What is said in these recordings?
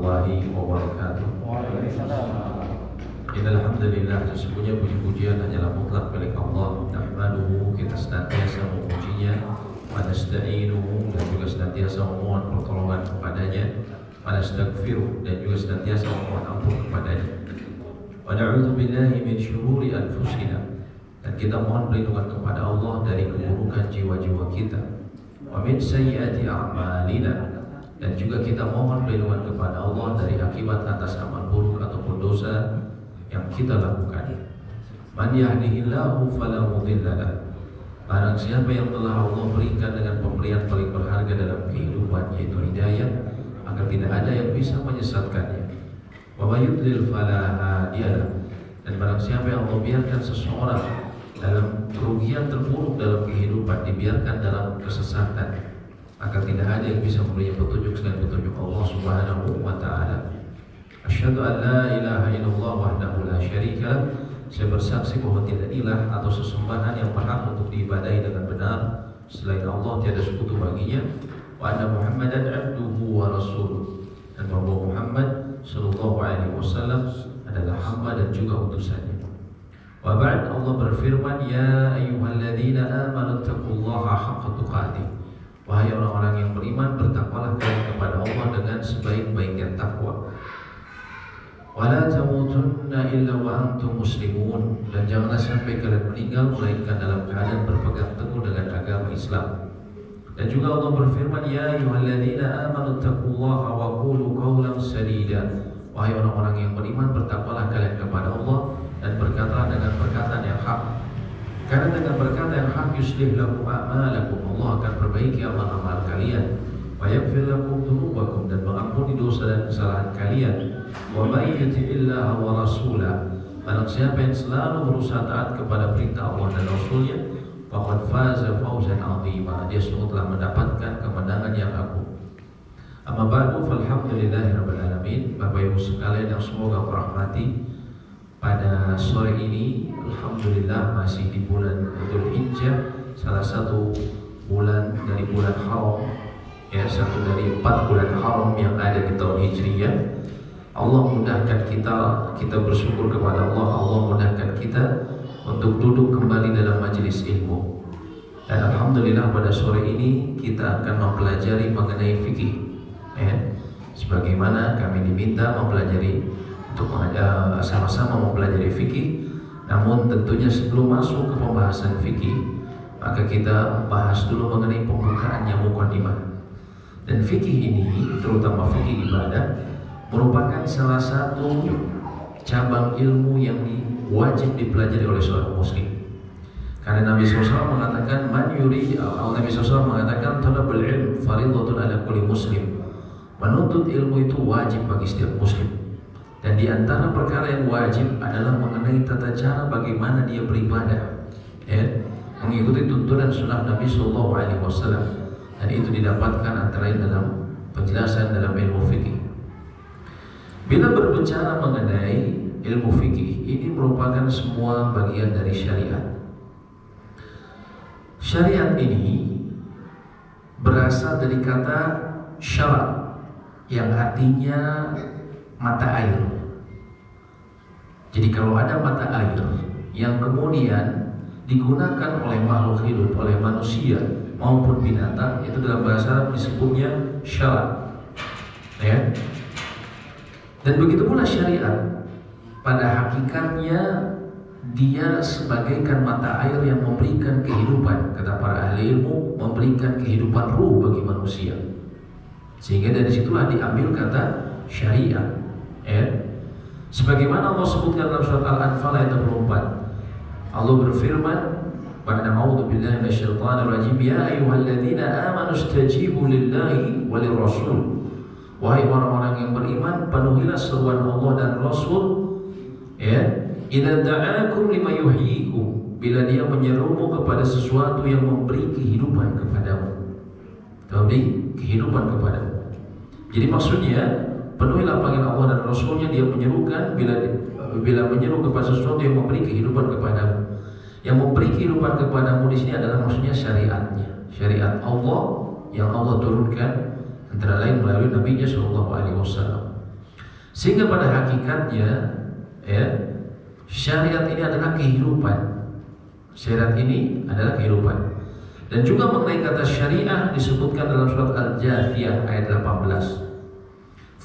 warahmatullahi wabarakatuh. Innalhamdulillah, sesungguhnya puji-pujian hanyalah mutlak milik Allah. Nahmaduhu, kita senantiasa memujinya, wa nasta'inuhu, dan juga senantiasa memohon pertolongan kepadanya, wa nastaghfiruh, dan juga senantiasa memohon ampun kepadanya. Wa na'udzu billahi min syururi anfusina, dan kita mohon perlindungan kepada Allah dari keburukan jiwa-jiwa kita. Wa min sayyiati a'malina, dan juga kita mohon perlindungan kepada Allah dari akibat atas amal buruk ataupun dosa yang kita lakukan. Man yahdihillahu fala mudilla lah. Barang siapa yang telah Allah berikan dengan pemberian paling berharga dalam kehidupan, yaitu hidayah, maka tidak ada yang bisa menyesatkannya. Wa may yudlil fala hadiyalah. Dan barang siapa yang Allah biarkan seseorang dalam kerugian terburuk dalam kehidupan, dibiarkan dalam kesesatan, maka tidak ada yang bisa memberinya petunjuk selain petunjuk Allah Subhanahu wa ta'ala. Asyhadu an la ilaha illallah wahdahu la syarika lah. Saya bersaksi bahwa tidak ilah atau sesembahan yang berhak untuk diibadahi dengan benar selain Allah, tiada sekutu baginya. Wa anna Muhammadan abduhu wa rasuluh, dan bahwa Muhammad sallallahu alaihi wasallam adalah hamba dan juga utusannya. Wa ba'd, Allah berfirman, ya ayyuhalladzina amanu taqullaha haqqa tuqatih. Wahai orang-orang yang beriman, bertakwalah kalian kepada Allah dengan sebaik-baiknya takwa. Wala tamutunna illa wa antum muslimun, dan janganlah sampai kalian meninggal melainkan dalam keadaan berpegang teguh dengan agama Islam. Dan juga Allah berfirman, ya ayyuhalladzina amanu taqullaha wa qulu qawlan sadida. Wahai orang-orang yang beriman, bertakwalah kalian kepada Allah dan berkatalah dengan perkataan yang hak. Karena dengan berkata yang hak yuslih lakum a'malakum, Allah akan perbaiki amal-amal kalian, wa yaghfir lakum dzunubakum, dan mengampuni dosa dan kesalahan kalian. Wa may yuti'illaha wa rasulah, barang siapa yang selalu berusaha taat kepada perintah Allah dan Rasulnya, faqad faza fawzan 'azima, dia sungguh telah mendapatkan kemenangan yang agung. Amma ba'du, falhamdulillahirabbil alamin. Bapak Ibu sekalian yang semoga aku rahmati, pada sore ini alhamdulillah masih di bulan Dzulhijjah, salah satu bulan dari bulan haram, ya, satu dari 4 bulan haram yang ada di tahun Hijriyah. Allah mudahkan kita bersyukur kepada Allah. Allah mudahkan kita untuk duduk kembali dalam majelis ilmu. Dan alhamdulillah pada sore ini kita akan mempelajari mengenai fikih, ya. Sebagaimana kami diminta mempelajari untuk sama-sama mempelajari fikih. Namun tentunya sebelum masuk ke pembahasan fikih, maka kita bahas dulu mengenai pembukaannya, mukadimah. Dan fikih ini, terutama fikih ibadah, merupakan salah satu cabang ilmu yang wajib dipelajari oleh seorang muslim. Karena Nabi SAW mengatakan, Nabi SAW mengatakan, talabul ilm fardhatun ala kulli muslim. Menuntut ilmu itu wajib bagi setiap muslim. Dan di antara perkara yang wajib adalah mengenai tata cara bagaimana dia beribadah, ya, mengikuti tuntunan sunnah Nabi SAW. Dan itu didapatkan antara lain dalam penjelasan dalam ilmu fikih. Bila berbicara mengenai ilmu fikih, ini merupakan semua bagian dari syariat. Syariat ini berasal dari kata syara, yang artinya mata air. Jadi kalau ada mata air yang kemudian digunakan oleh makhluk hidup, oleh manusia maupun binatang, itu dalam bahasa Arab disebutnya syara, ya. Dan begitu pula syariat, pada hakikatnya dia sebagaikan mata air yang memberikan kehidupan, kata para ahli ilmu, memberikan kehidupan ruh bagi manusia. Sehingga dari situlah diambil kata syariat, ya. Sebagaimana Allah sebutkan dalam surat Al-Anfal ayat 24, Allah berfirman, ba'da a'udzu billahi minasyaitonir rajim, ya ayyuhalladzina amanu istajibu lillahi walir rasul. Wahai orang-orang yang beriman, penuhilah seruan Allah dan Rasul, ya, idza da'akum lima yuhyikum, bila dia menyerumu kepada sesuatu yang memberi kehidupan kepadamu, memberi kehidupan kepadamu. Jadi maksudnya, penuhilah panggilan Allah dan Rasulnya. Dia menyerukan bila menyeru kepada sesuatu yang memberi kehidupan kepadamu. Yang memberi kehidupan kepadamu di sini adalah maksudnya syariatnya, syariat Allah yang Allah turunkan antara lain melalui Nabi-Nya SAW. Sehingga pada hakikatnya ya, syariat ini adalah kehidupan. Syariat ini adalah kehidupan. Dan juga mengenai kata syariah disebutkan dalam surat Al-Jathiyah ayat 18.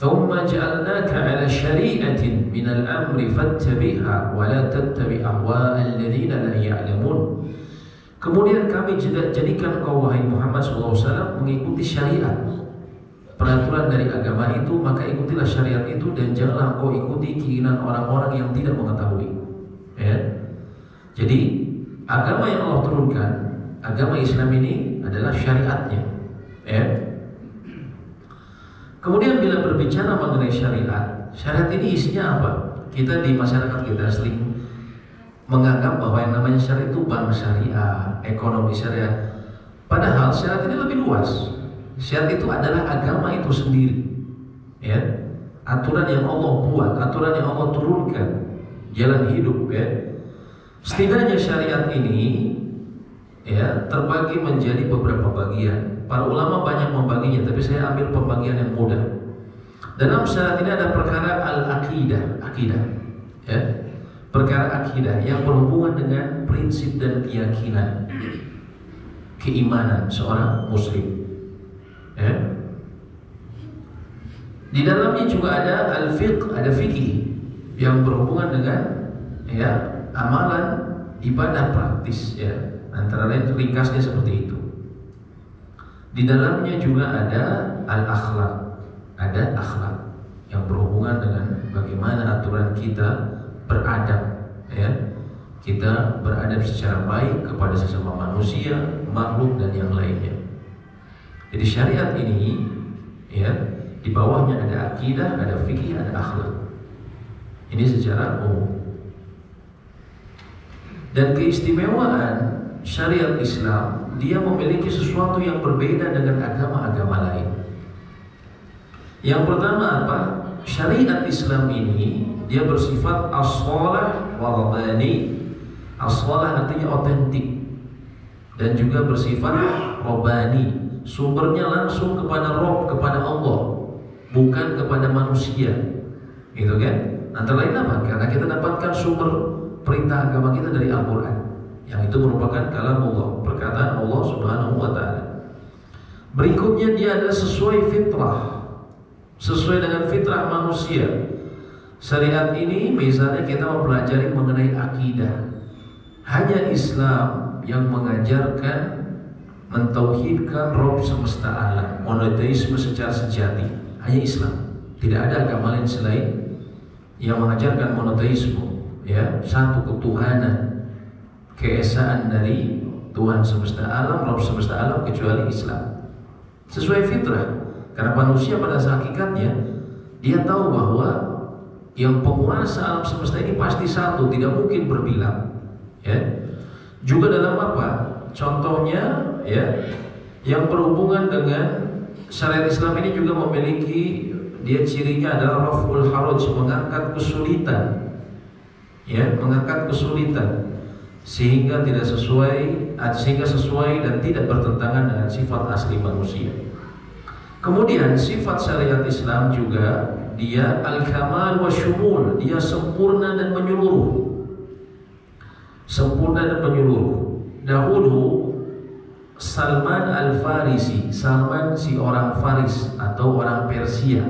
ثُمَّ جَعَلْنَاكَ عَلَى شَرِيعَةٍ مِنَ الْأَمْرِ فَاتَّبِعْهَا وَلَا تَتَّبِعْ أَهْوَاءَ الَّذِينَ لَا يَعْلَمُونَ. Kemudian kami jadikan engkau wahai Muhammad SAW mengikuti syariat, peraturan dari agama itu, maka ikutilah syariat itu dan janganlah engkau ikuti keinginan orang-orang yang tidak mengetahui. Ya. Jadi agama yang Allah turunkan, agama Islam ini adalah syariatnya. Ya. Kemudian bila berbicara mengenai syariat, syariat ini isinya apa? Kita di masyarakat kita sering menganggap bahwa yang namanya syariat itu bank syariah, ekonomi syariah. Padahal syariat ini lebih luas. Syariat itu adalah agama itu sendiri. Ya. Aturan yang Allah buat, aturan yang Allah turunkan, jalan hidup ya. Setidaknya syariat ini ya terbagi menjadi beberapa bagian. Para ulama banyak membaginya, tapi saya ambil pembagian yang mudah. Dalam syariat ini ada perkara al-aqidah, akidah, ya. Perkara akidah yang berhubungan dengan prinsip dan keyakinan, keimanan seorang muslim. Ya. Di dalamnya juga ada al-fiqh, ada fikih yang berhubungan dengan ya amalan ibadah praktis ya. Antara lain ringkasnya seperti itu. Di dalamnya juga ada al-akhlak, ada akhlak yang berhubungan dengan bagaimana aturan kita beradab, ya. Kita beradab secara baik kepada sesama manusia, makhluk dan yang lainnya. Jadi syariat ini, ya, di bawahnya ada akidah, ada fikih, ada akhlak. Ini secara umum. Dan keistimewaan syariat Islam, dia memiliki sesuatu yang berbeda dengan agama-agama lain. Yang pertama apa? Syariat Islam ini dia bersifat as-shalah wa rabbani. As-shalah artinya otentik dan juga bersifat rabbani. Sumbernya langsung kepada Rabb, kepada Allah, bukan kepada manusia. Gitu kan? Antara lain apa? Karena kita dapatkan sumber perintah agama kita dari Al-Quran, yang itu merupakan kalamullah, perkataan Allah Subhanahu wa ta'ala. Berikutnya dia adalah sesuai fitrah, sesuai dengan fitrah manusia. Syariat ini misalnya kita mempelajari mengenai akidah. Hanya Islam yang mengajarkan mentauhidkan Rabb semesta alam, monoteisme secara sejati. Hanya Islam. Tidak ada agama lain selain yang mengajarkan monoteisme, ya, satu ketuhanan, keesaan dari Tuhan semesta alam, Rabb semesta alam, kecuali Islam. Sesuai fitrah. Karena manusia pada hakikatnya dia tahu bahwa yang penguasa alam semesta ini pasti satu, tidak mungkin berbilang. Ya. Juga dalam apa? Contohnya, ya, yang berhubungan dengan syariat Islam ini juga memiliki dia cirinya adalah raf'ul haraj, mengangkat kesulitan. Ya, mengangkat kesulitan sehingga tidak sesuai, sehingga sesuai dan tidak bertentangan dengan sifat asli manusia. Kemudian sifat syariat Islam juga dia al-kamal wa syumul, dia sempurna dan menyeluruh. Sempurna dan menyeluruh. Dahulu Salman al-Farisi, Salman si orang Faris atau orang Persia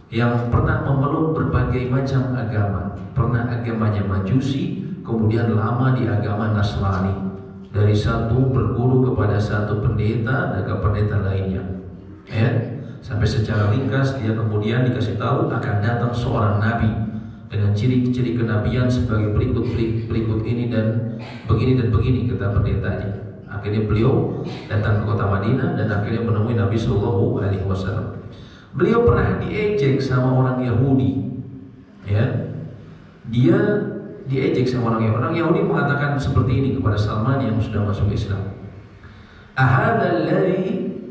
yang pernah memeluk berbagai macam agama. Pernah agamanya Majusi, kemudian lama di agama Nasrani. Dari satu berguru kepada satu pendeta dan ke pendeta lainnya. Ya, sampai secara ringkas dia kemudian dikasih tahu akan datang seorang nabi dengan ciri-ciri kenabian sebagai berikut ini dan begini kata pendetanya. Akhirnya beliau datang ke kota Madinah dan akhirnya menemui Nabi Sallallahu Alaihi Wasallam. Beliau pernah diejek sama orang Yahudi, ya. Dia diejek sama orang Yahudi. Orang Yahudi mengatakan seperti ini kepada Salman yang sudah masuk Islam.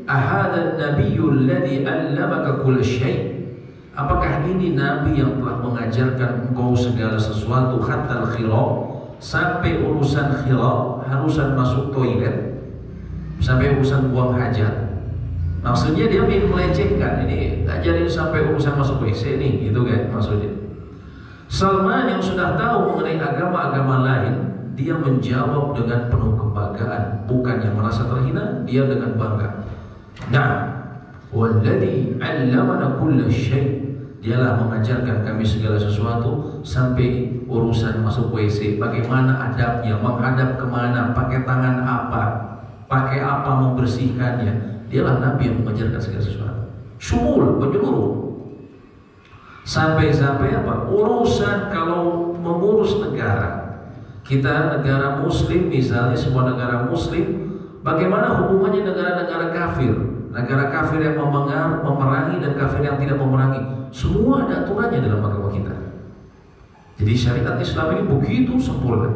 Ahadal nabiyul ladzi 'allamaka kull syai'. Apakah ini nabi yang telah mengajarkan engkau segala sesuatu, hatta al-khira, sampai urusan khira, harusan masuk toilet, sampai urusan buang hajat. Maksudnya dia melecehkan, ini ngajarin sampai urusan masuk WC nih, gitu kan maksudnya. Salman yang sudah tahu mengenai agama-agama lain, dia menjawab dengan penuh kebanggaan, bukannya merasa terhina, dia dengan bangga. Nah, walladzi 'allamana kulla syai', dialah mengajarkan kami segala sesuatu, sampai urusan masuk WC, bagaimana adabnya, menghadap kemana, pakai tangan apa, pakai apa membersihkannya. Dialah Nabi yang mengajarkan segala sesuatu. Syumul, menyeluruh. Sampai-sampai apa? Urusan kalau mengurus negara. Kita negara muslim misalnya, sebuah negara muslim, bagaimana hubungannya negara-negara kafir? Negara kafir yang memerangi dan kafir yang tidak memerangi. Semua ada aturannya dalam agama kita. Jadi syariat Islam ini begitu sempurna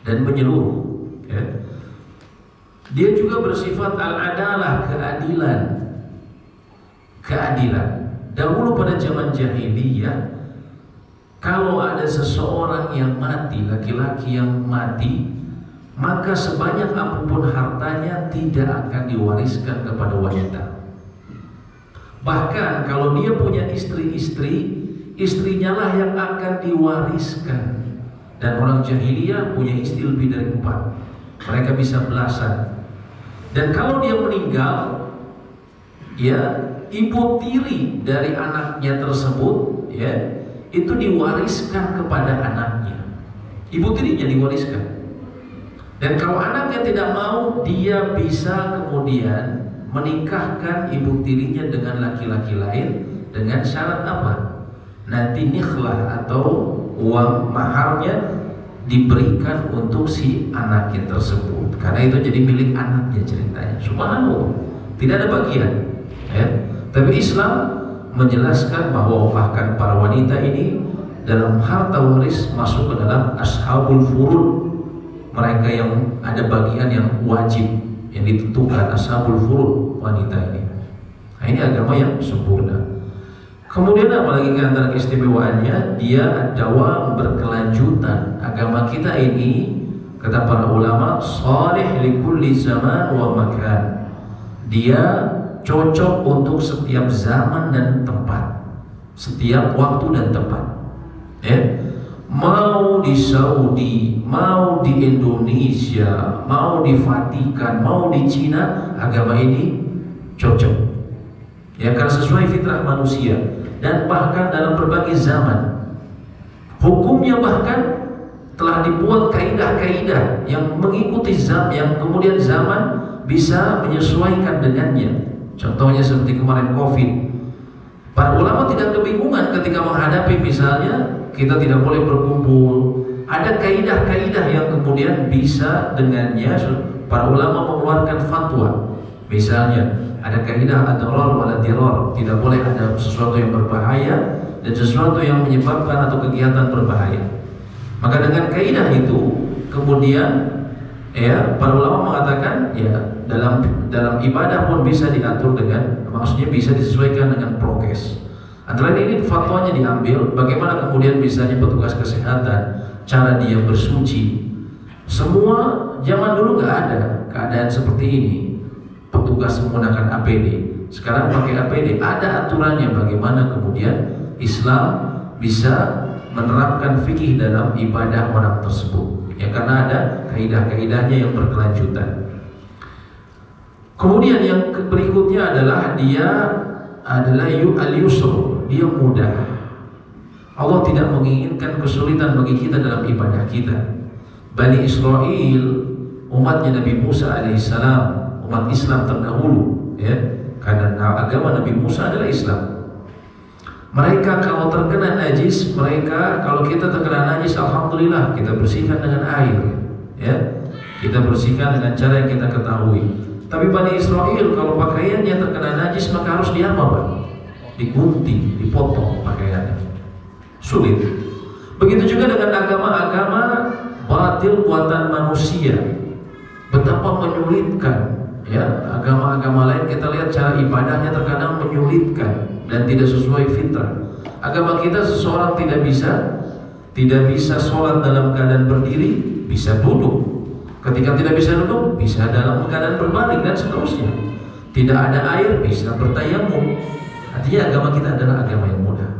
dan menyeluruh, ya. Dia juga bersifat al-adalah, keadilan. Keadilan. Dahulu pada zaman jahiliyah, kalau ada seseorang yang mati, laki-laki yang mati, maka sebanyak apapun hartanya tidak akan diwariskan kepada wanita. Bahkan kalau dia punya istri-istri, istrinya lah yang akan diwariskan. Dan orang jahiliyah punya istri lebih dari 4. Mereka bisa belasan. Dan kalau dia meninggal, ya, ibu tiri dari anaknya tersebut, ya, itu diwariskan kepada anaknya. Ibu tirinya diwariskan. Dan kalau anaknya tidak mau, dia bisa kemudian menikahkan ibu tirinya dengan laki-laki lain dengan syarat apa? Nanti nikhlah atau uang maharnya diberikan untuk si anaknya tersebut, karena itu jadi milik anaknya ceritanya. Subhanallah, tidak ada bagian, ya. Tapi Islam menjelaskan bahwa bahkan para wanita ini dalam harta waris masuk ke dalam ashabul furud, mereka yang ada bagian yang wajib yang ditentukan, ashabul furud wanita ini. Nah, ini agama yang sempurna. Kemudian apalagi antara keistimewaannya, dia adalah berkelanjutan. Agama kita ini, kata para ulama, shalih likulli zaman wa makan. Dia cocok untuk setiap zaman dan tempat, setiap waktu dan tempat. Ya. Mau di Saudi, mau di Indonesia, mau di Vatikan, mau di Cina, agama ini cocok. Ya, karena sesuai fitrah manusia. Dan bahkan dalam berbagai zaman, hukumnya bahkan telah dibuat kaidah-kaidah yang mengikuti zaman, yang kemudian zaman bisa menyesuaikan dengannya. Contohnya seperti kemarin COVID, para ulama tidak kebingungan ketika menghadapi misalnya kita tidak boleh berkumpul. Ada kaidah-kaidah yang kemudian bisa dengannya para ulama mengeluarkan fatwa. Misalnya ada kaidah ad-darar wal dirar, tidak boleh ada sesuatu yang berbahaya dan sesuatu yang menyebabkan atau kegiatan berbahaya. Maka dengan kaidah itu kemudian, ya, para ulama mengatakan, ya, dalam ibadah pun bisa diatur dengan, maksudnya bisa disesuaikan dengan prokes. Antara ini fatwanya diambil, bagaimana kemudian misalnya petugas kesehatan, cara dia bersuci. Semua zaman dulu nggak ada keadaan seperti ini. Petugas menggunakan APD, sekarang pakai APD. Ada aturannya bagaimana kemudian Islam bisa menerapkan fikih dalam ibadah orang tersebut. Ya, karena ada kaidah-kaidahnya yang berkelanjutan. Kemudian yang berikutnya adalah dia adalah al-yusr, dia mudah. Allah tidak menginginkan kesulitan bagi kita dalam ibadah kita. Bani Israel, umatnya Nabi Musa alaihissalam, umat Islam terdahulu, ya, karena agama Nabi Musa adalah Islam. Mereka kalau terkena najis, mereka kalau kita terkena najis, alhamdulillah kita bersihkan dengan air, ya, kita bersihkan dengan cara yang kita ketahui. Tapi Bani Israel kalau pakaiannya terkena najis, maka harus diapa, Pak? Digunting, dipotong pakaiannya. Sulit. Begitu juga dengan agama-agama batil buatan manusia. Betapa menyulitkan. Ya, agama-agama lain kita lihat cara ibadahnya terkadang menyulitkan dan tidak sesuai fitrah. Agama kita seseorang tidak bisa sholat dalam keadaan berdiri, bisa duduk. Ketika tidak bisa duduk, bisa dalam keadaan berbaring dan seterusnya. Tidak ada air, bisa bertayamum. Artinya agama kita adalah agama yang mudah.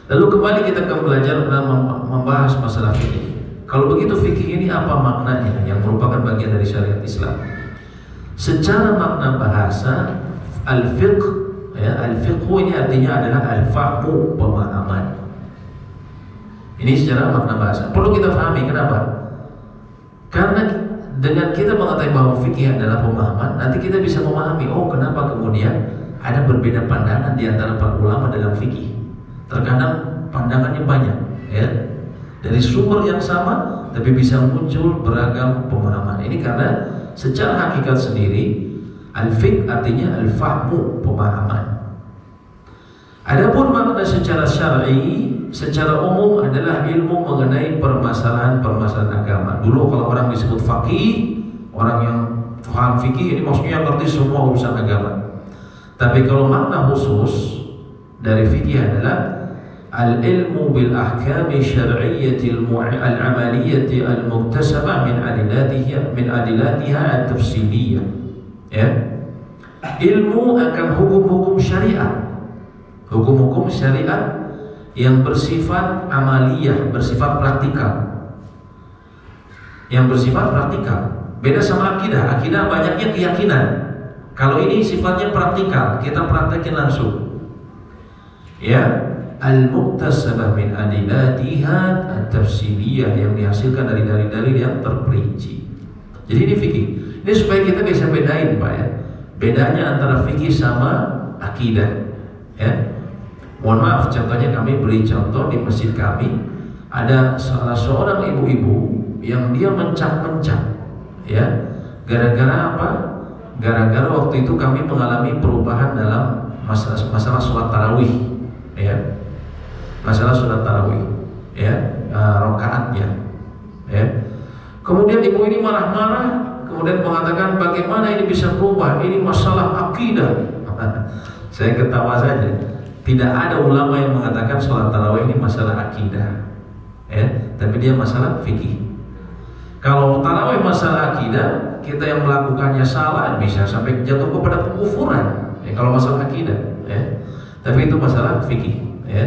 Lalu kembali kita ke belajar dan membahas masalah fikih. Kalau begitu fikih ini apa maknanya yang merupakan bagian dari syariat Islam? Secara makna bahasa, al-fiqh, ya, al-fiqh ini artinya adalah al-fahmu, pemahaman. Ini secara makna bahasa. Perlu kita pahami kenapa? Karena dengan kita mengetahui bahwa fikih adalah pemahaman, nanti kita bisa memahami, oh kenapa kemudian ada berbeda pandangan di antara para ulama dalam fikih. Terkadang pandangannya banyak, ya, dari sumber yang sama, tapi bisa muncul beragam pemahaman. Ini karena secara hakikat sendiri, al-fiqh artinya al-fahmu, pemahaman. Adapun makna secara syar'i, secara umum adalah ilmu mengenai permasalahan-permasalahan agama. Dulu kalau orang disebut faqih, orang yang paham fikih, ini maksudnya ngerti semua urusan agama. Tapi kalau makna khusus dari fikih adalah al-ilmu bil ahkami syar'iyyati al-amaliyati al-muktasabah min adilatiha at-tafsiliyah. Ya. Ilmu akan hukum-hukum syariat. Hukum-hukum syariat yang bersifat amaliyah, bersifat praktikal. Yang bersifat praktikal. Beda sama akidah. Akidah banyaknya keyakinan. Kalau ini sifatnya praktikal, kita praktekin langsung. Ya, al-muktasabah min adilatiha at-tafsiliyah, yang dihasilkan dari dalil-dalil yang terperinci. Jadi ini fikih. Ini supaya kita bisa bedain, Pak, ya. Bedanya antara fikih sama akidah. Ya. Mohon maaf, contohnya kami beri contoh di masjid kami, ada salah seorang ibu-ibu yang dia mencap-mencap, ya. Gara-gara apa? Gara-gara waktu itu kami mengalami perubahan dalam masalah sholat tarawih, ya. Masalah sholat tarawih, ya, rakaatnya, ya. Kemudian ibu ini marah-marah, kemudian mengatakan bagaimana ini bisa berubah? Ini masalah akidah. Saya ketawa saja. Tidak ada ulama yang mengatakan sholat tarawih ini masalah akidah, ya, tapi dia masalah fikih. Kalau tarawih masalah akidah, kita yang melakukannya salah bisa sampai jatuh kepada kekufuran, ya, kalau masalah akidah, ya. Tapi itu masalah fikih, ya.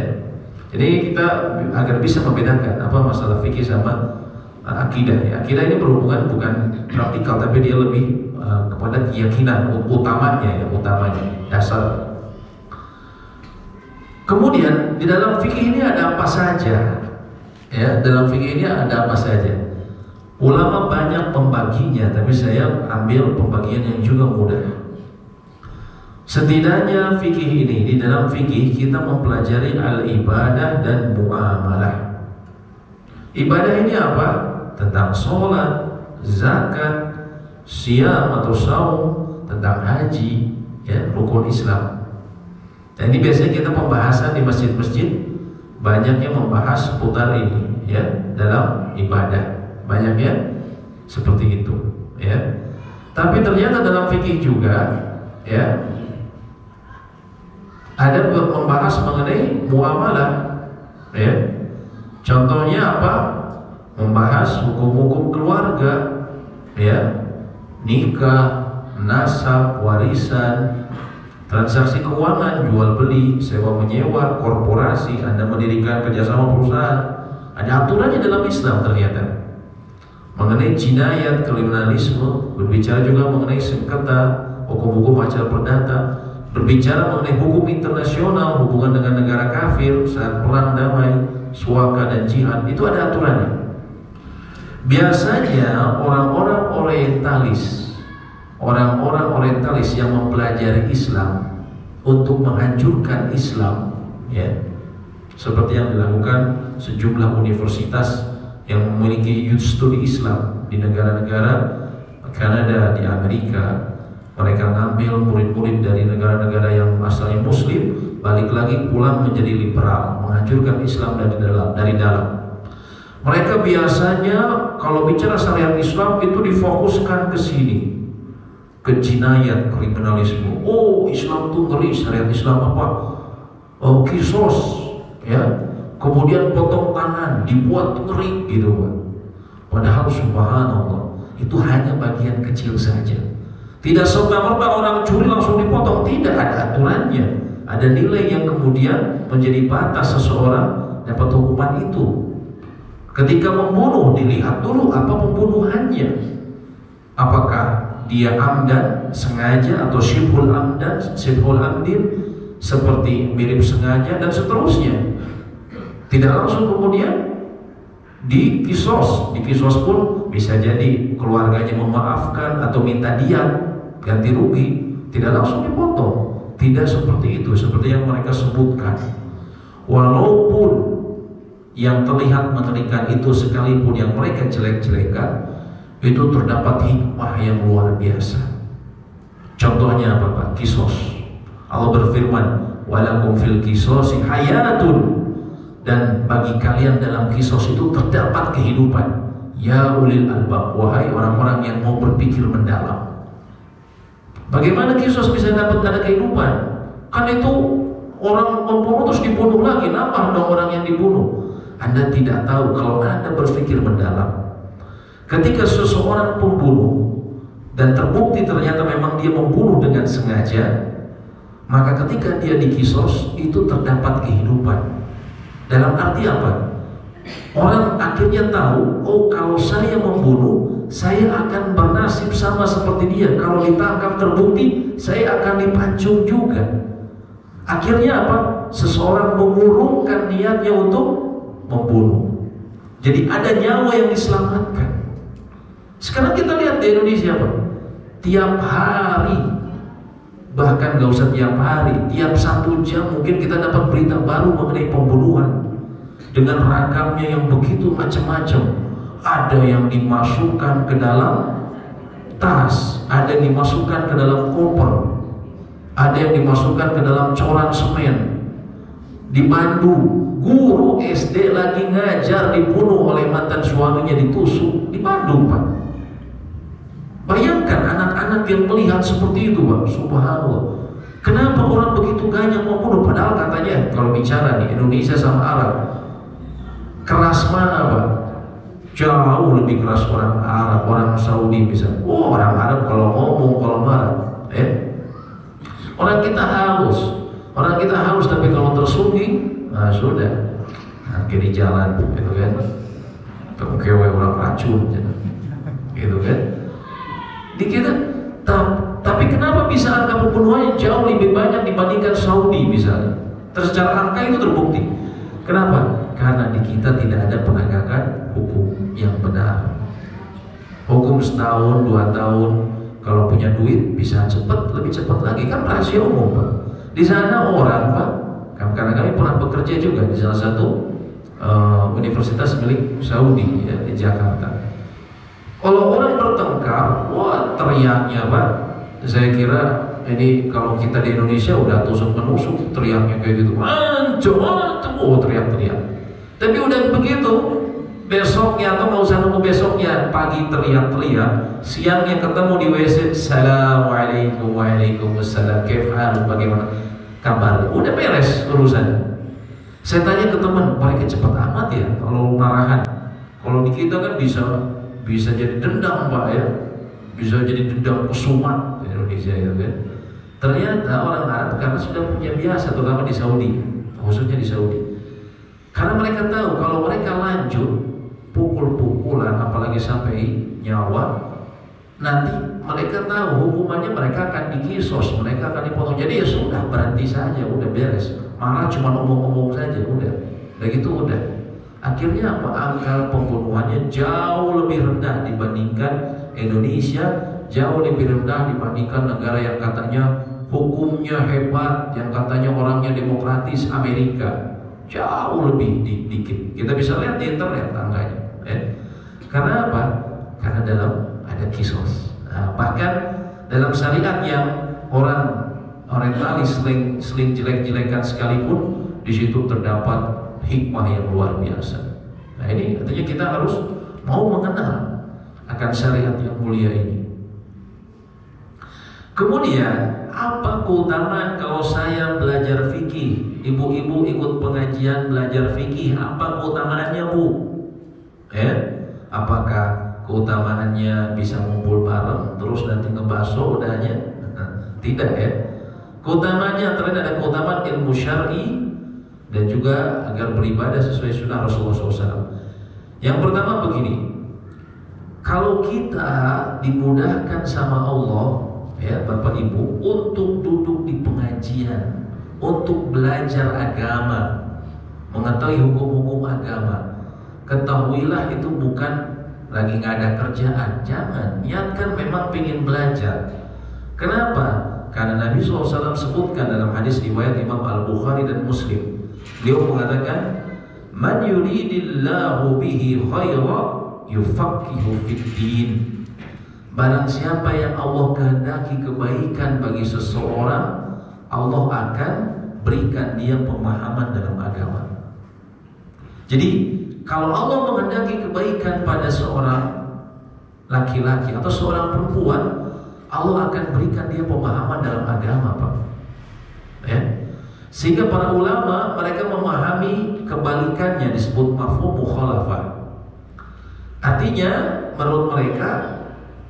Jadi kita agar bisa membedakan apa masalah fikih sama akidah, ya. Akidah ini berhubungan bukan praktikal, tapi dia lebih kepada keyakinan utamanya, ya, utamanya dasar. Kemudian di dalam fikih ini ada apa saja? Ya, dalam fikih ini ada apa saja? Ulama banyak pembaginya, tapi saya ambil pembagian yang juga mudah. Setidaknya fikih ini, di dalam fikih kita mempelajari al-ibadah dan muamalah. Ibadah ini apa? Tentang sholat, zakat, siyam atau saum, tentang haji, ya, rukun Islam. Dan ini biasanya kita pembahasan di masjid-masjid banyaknya membahas seputar ini, ya, dalam ibadah. Banyaknya seperti itu, ya. Tapi ternyata dalam fikih juga, ya, ada membahas mengenai muamalah, ya. Contohnya apa? Membahas hukum-hukum keluarga, ya, nikah, nasab, warisan, transaksi keuangan, jual beli, sewa menyewa, korporasi, Anda mendirikan kerjasama perusahaan. Ada aturannya dalam Islam ternyata. Mengenai jinayat, kriminalisme, berbicara juga mengenai sengketa, hukum-hukum acara perdata, berbicara mengenai hukum internasional, hubungan dengan negara kafir saat perang damai, suaka dan jihad, itu ada aturannya. Biasanya orang-orang orientalis yang mempelajari Islam untuk menghancurkan Islam, ya, seperti yang dilakukan sejumlah universitas yang memiliki youth study Islam di negara-negara Kanada, di Amerika. Mereka ngambil murid-murid dari negara-negara yang asalnya Muslim, balik lagi pulang menjadi liberal, menghancurkan Islam dari dalam. Mereka biasanya kalau bicara syariat Islam itu difokuskan ke sini, ke jinayat, kriminalisme. Oh, Islam tuh ngeri, syariat Islam apa? Oh, kisos, ya. Kemudian potong tangan, dibuat ngeri gitu, Pak. Padahal subhanallah, itu hanya bagian kecil saja. Tidak serta-merta orang curi langsung dipotong, tidak, ada aturannya. Ada nilai yang kemudian menjadi batas seseorang dapat hukuman itu. Ketika membunuh, dilihat dulu apa pembunuhannya. Apakah dia amdan, sengaja, atau syibhul amdan, syibhul amdin, seperti mirip sengaja dan seterusnya. Tidak langsung kemudian dikisos. Dikisos pun bisa jadi keluarganya memaafkan atau minta diat, ganti rugi, tidak langsung dipotong. Tidak seperti itu, seperti yang mereka sebutkan. Walaupun yang terlihat mengerikan itu sekalipun yang mereka jelek-jelekan, itu terdapat hikmah yang luar biasa. Contohnya apa Pak? Kisos. Allah berfirman, walakum fil kisosi hayatun, dan bagi kalian dalam kisos itu terdapat kehidupan. Ya ulil albab, wahai orang-orang yang mau berpikir mendalam. Bagaimana kisos bisa dapat ada kehidupan? Kan itu orang membunuh terus dibunuh lagi, nambah dong orang yang dibunuh. Anda tidak tahu kalau Anda berpikir mendalam. Ketika seseorang pembunuh dan terbukti ternyata memang dia membunuh dengan sengaja, maka ketika dia dikisos itu terdapat kehidupan. Dalam arti apa? Orang akhirnya tahu, oh kalau saya membunuh, saya akan bernasib sama seperti dia. Kalau ditangkap terbukti, saya akan dipancung juga. Akhirnya apa? Seseorang mengurungkan niatnya untuk membunuh. Jadi ada nyawa yang diselamatkan. Sekarang kita lihat di Indonesia Pak, tiap hari, bahkan gak usah tiap hari, tiap 1 jam mungkin kita dapat berita baru mengenai pembunuhan. Dengan ragamnya yang begitu macam-macam. Ada yang dimasukkan ke dalam tas, ada yang dimasukkan ke dalam koper, ada yang dimasukkan ke dalam coran semen. Di Bandung, guru SD lagi ngajar dibunuh oleh mantan suaminya, ditusuk di Bandung Pak. Bayangkan anak-anak yang melihat seperti itu Pak, subhanallah. Kenapa orang begitu banyak membunuh? Padahal katanya kalau bicara di Indonesia sama Arab, keras mana Pak? Jauh lebih keras orang Arab, orang Saudi bisa. Oh, orang Arab kalau ngomong, kalau marah, orang kita halus, tapi kalau tersungging, nah sudah, akhirnya jalan, gitu kan? Kewe orang racun, gitu kan? Di kita, tapi kenapa bisa angka pembunuhannya jauh lebih banyak dibandingkan Saudi misalnya? Terus secara angka itu terbukti. Kenapa? Karena di kita tidak ada penegakan hukum yang benar. Hukum setahun, 2 tahun, kalau punya duit bisa cepat, lebih cepat lagi, kan rahasia umum Pak. Di sana orang Pak, karena kami pernah bekerja juga di salah satu universitas milik Saudi ya, di Jakarta. Kalau orang bertengkar, wah teriaknya Pak. Saya kira ini kalau kita di Indonesia udah tusuk menusuk, teriaknya kayak gitu, oh teriak-teriak. Tapi udah begitu, besoknya atau nggak usah nunggu besoknya, pagi teriak-teriak, siangnya ketemu di WC, Assalamualaikum, waalaikumsalam, kefal, bagaimana kabar? Udah beres urusan. Saya tanya ke teman, mereka cepat amat ya kalau marahan. Kalau di kita kan bisa jadi dendam Pak ya, bisa jadi dendam kesumat di Indonesia ya kan. Ternyata orang Arab karena sudah punya biasa, terutama di Saudi, khususnya di Saudi. Karena mereka tahu kalau mereka lanjut pukul-pukulan, apalagi sampai nyawa, nanti mereka tahu hukumannya mereka akan dikisos, mereka akan dipotong. Jadi ya sudah, berhenti saja, udah beres. Marah cuma omong-omong saja, udah gitu udah. Akhirnya apa? Angka pembunuhannya jauh lebih rendah dibandingkan Indonesia, jauh lebih rendah dibandingkan negara yang katanya hukumnya hebat, yang katanya orangnya demokratis, Amerika. Jauh lebih dikit. Kita bisa lihat di internet angkanya. Karena apa? Karena dalam ada kisos. Nah, bahkan dalam syariat yang orang orientalis seling jelek-jelekan sekalipun, di situ terdapat hikmah yang luar biasa. Nah ini artinya kita harus mau mengenal akan syariat yang mulia ini. Kemudian apa keutamaan kalau saya belajar fikih? Ibu-ibu ikut pengajian belajar fikih, apa keutamaannya Bu? Apakah keutamaannya bisa ngumpul bareng terus nanti ngebaso udahnya. Tidak ya. Keutamaannya antara ada keutamaan ilmu syar'i dan juga agar beribadah sesuai sunnah Rasulullah SAW. Yang pertama begini, kalau kita dimudahkan sama Allah ya Bapak Ibu untuk duduk di pengajian, untuk belajar agama, mengetahui hukum-hukum agama, ketahuilah itu bukan lagi nggak ada kerjaan. Jangan, niatkan memang pengen belajar. Kenapa? Karena Nabi SAW sebutkan dalam hadis riwayat Imam Al-Bukhari dan Muslim, beliau mengatakan, "Man yuridillahu bihi khaira yufaqihu fid-din." Barang siapa yang Allah kehendaki kebaikan bagi seseorang, Allah akan berikan dia pemahaman dalam agama. Jadi, kalau Allah menghendaki kebaikan pada seorang laki-laki atau seorang perempuan, Allah akan berikan dia pemahaman dalam agama, Pak. Ya. Sehingga para ulama mereka memahami kebalikannya, disebut mafhum mukhalafah. Artinya, menurut mereka,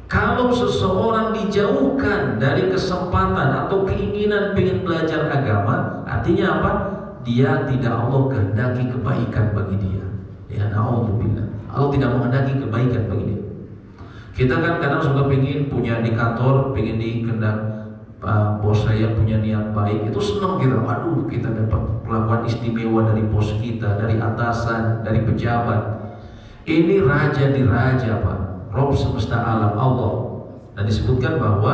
kalau seseorang dijauhkan dari kesempatan atau keinginan pengen belajar agama, artinya apa? Dia tidak Allah kehendaki kebaikan bagi dia. Ya, na'udzubillah. Allah tidak menghendaki kebaikan bagi dia. Kita kan kadang suka pengen punya di kantor, pengen di kendak bos saya punya niat baik, itu senang kita. Waduh, kita dapat perlakuan istimewa dari bos kita, dari atasan, dari pejabat. Ini raja di raja, Pak, Rabb semesta alam, Allah. Dan disebutkan bahwa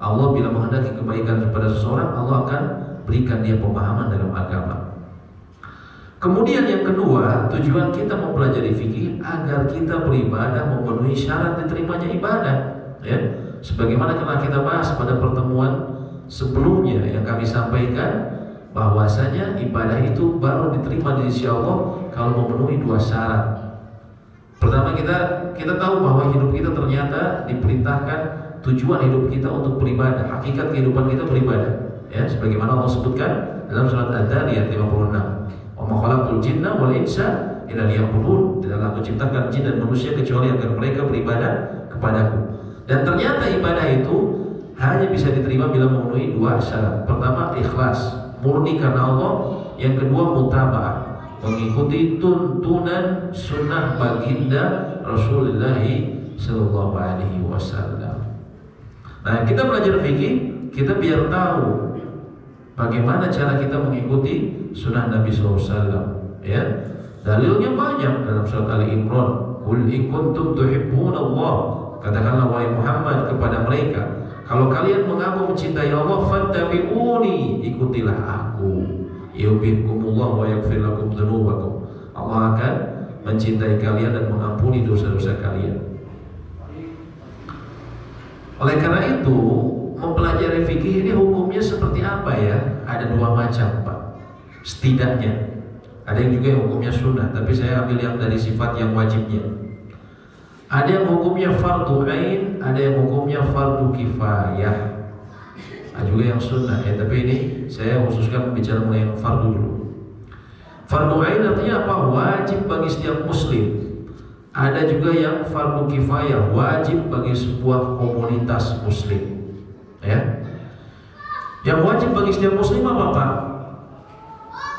Allah bila menghendaki kebaikan kepada seseorang, Allah akan berikan dia pemahaman dalam agama. Kemudian yang kedua, tujuan kita mempelajari fikih agar kita beribadah memenuhi syarat diterimanya ibadah. Ya, sebagaimana telah kita bahas pada pertemuan sebelumnya yang kami sampaikan, bahwasanya ibadah itu baru diterima di sisi Allah kalau memenuhi dua syarat. Pertama, kita tahu bahwa hidup kita ternyata diperintahkan, tujuan hidup kita untuk beribadah, hakikat kehidupan kita beribadah. Ya, sebagaimana Allah sebutkan dalam surat Ad-Dariyat 56. Wa ma khalaqtul jinna wal insa illa liya'budun. Tidaklah aku ciptakan jin dan manusia kecuali agar mereka beribadah kepadaku. Dan ternyata ibadah itu hanya bisa diterima bila memenuhi dua syarat. Pertama, ikhlas, murni karena Allah. Yang kedua, mutaba'ah, mengikuti tuntunan sunnah baginda Rasulullah sallallahu alaihi wasallam. Nah, kita belajar fikih, kita biar tahu bagaimana cara kita mengikuti sunnah Nabi SAW. Ya, dalilnya banyak dalam surat Ali Imran. Qul in kuntum tuhibbunallah, katakanlah wahai Muhammad kepada mereka, kalau kalian mengaku mencintai Allah, fattabi'uni, ikutilah aku. Yuhibbukumullah wa yaghfir lakum dzunubakum. Allah akan mencintai kalian dan mengampuni dosa-dosa kalian. Oleh karena itu, mempelajari fikih ini hukumnya seperti apa ya? Ada dua macam, Pak. Setidaknya ada yang juga yang hukumnya sunnah, tapi saya ambil yang dari sifat yang wajibnya. Ada yang hukumnya fardu ain, ada yang hukumnya fardu kifayah. Ada juga yang sunnah ya, tapi ini saya khususkan bicara mengenai yang fardu dulu. Fardu ain artinya apa? Wajib bagi setiap muslim. Ada juga yang fardu kifayah, wajib bagi sebuah komunitas muslim. Ya. Yang wajib bagi setiap muslim apa, Pak?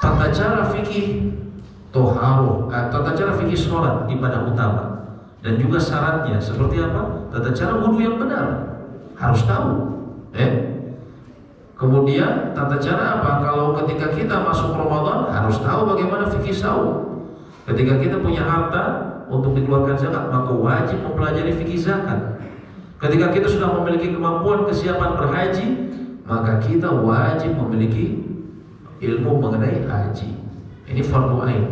Tata cara fikih toharoh, tata cara fikih sholat, ibadah utama, dan juga syaratnya seperti apa? Tata cara wudu yang benar harus tahu. Kemudian tata cara apa? Kalau ketika kita masuk Ramadan harus tahu bagaimana fikih saum. Ketika kita punya harta untuk dikeluarkan zakat, maka wajib mempelajari fikih zakat. Ketika kita sudah memiliki kemampuan kesiapan berhaji, maka kita wajib memiliki ilmu mengenai haji. Ini fardu ain.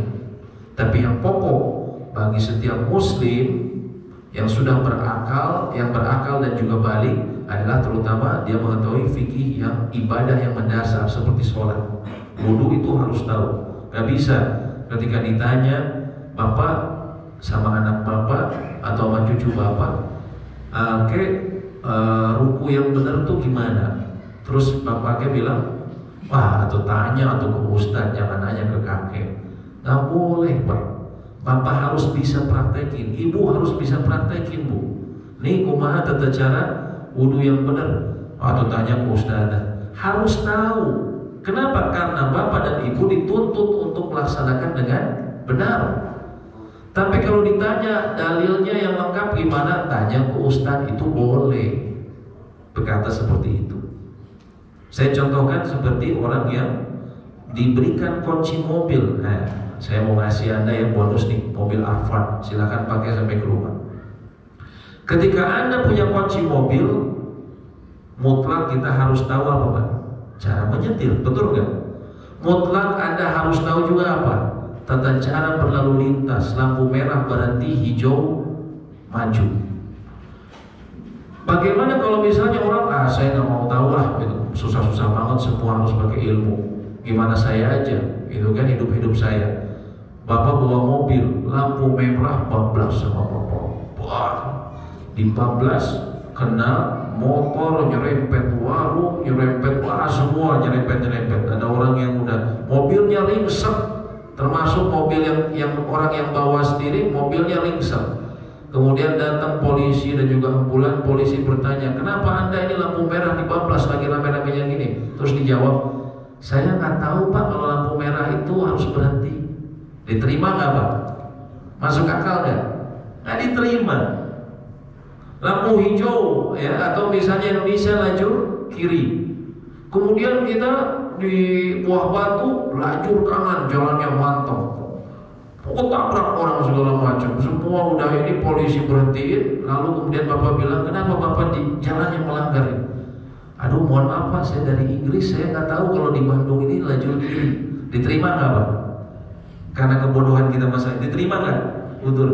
Tapi yang pokok bagi setiap muslim yang sudah berakal, yang berakal dan juga balik adalah terutama dia mengetahui fikih yang ibadah yang mendasar seperti sholat. Wudu itu harus tahu. Gak bisa ketika ditanya bapak sama anak bapak atau sama cucu bapak, ruku yang benar tuh gimana? Terus bapaknya bilang, wah, atau tanya atau ke ustaz, jangan nanya ke kakek. Nggak boleh, Pak. Bapak harus bisa praktekin, ibu harus bisa praktekin, Bu. Nih kumaha tata cara wudu yang benar. Atau tanya ke ustazah. Harus tahu. Kenapa? Karena bapak dan ibu dituntut untuk melaksanakan dengan benar. Tapi kalau ditanya dalilnya yang lengkap gimana? Tanya ke ustaz, itu boleh berkata seperti itu. Saya contohkan seperti orang yang diberikan kunci mobil. Nah, saya mau ngasih Anda yang bonus nih, mobil Alphard, silakan pakai sampai ke rumah. Ketika Anda punya kunci mobil, mutlak kita harus tahu apa, Pak? Cara menyetir, betul nggak? Mutlak Anda harus tahu juga apa? Tata cara berlalu lintas, lampu merah berhenti, hijau maju. Bagaimana kalau misalnya orang, saya nggak mau tahu lah, gitu. Susah-susah banget, semua harus pakai ilmu. Gimana saya aja, itu kan hidup saya. Bapak bawa mobil, lampu merah bablas sama bapak. Wah, di bablas kena motor, nyerempet warung, nyerempet semua nyerempet. Ada orang yang udah mobilnya ringsek, termasuk mobil yang orang yang bawa sendiri mobilnya ringsek. Kemudian datang polisi dan juga ambulan. Polisi bertanya, kenapa Anda ini lampu merah dibablas lagi rame-ramenya gini? Terus dijawab, saya nggak tahu Pak kalau lampu merah itu harus berhenti. Diterima nggak Pak? Masuk akal nggak? Nggak diterima. Lampu hijau ya, atau misalnya Indonesia lajur kiri. Kemudian kita di Buah Batu lajur kanan, jalannya mantap. Tabrak orang segala macam. Semua udah ini polisi berhentiin. Lalu kemudian Bapak bilang, kenapa Bapak di jalan yang melanggar ini? Aduh mohon maaf Pak, saya dari Inggris, saya nggak tahu kalau di Bandung ini lajur kiri. Diterima nggak Pak? Karena kebodohan kita masa ini. Diterima nggak? Betul.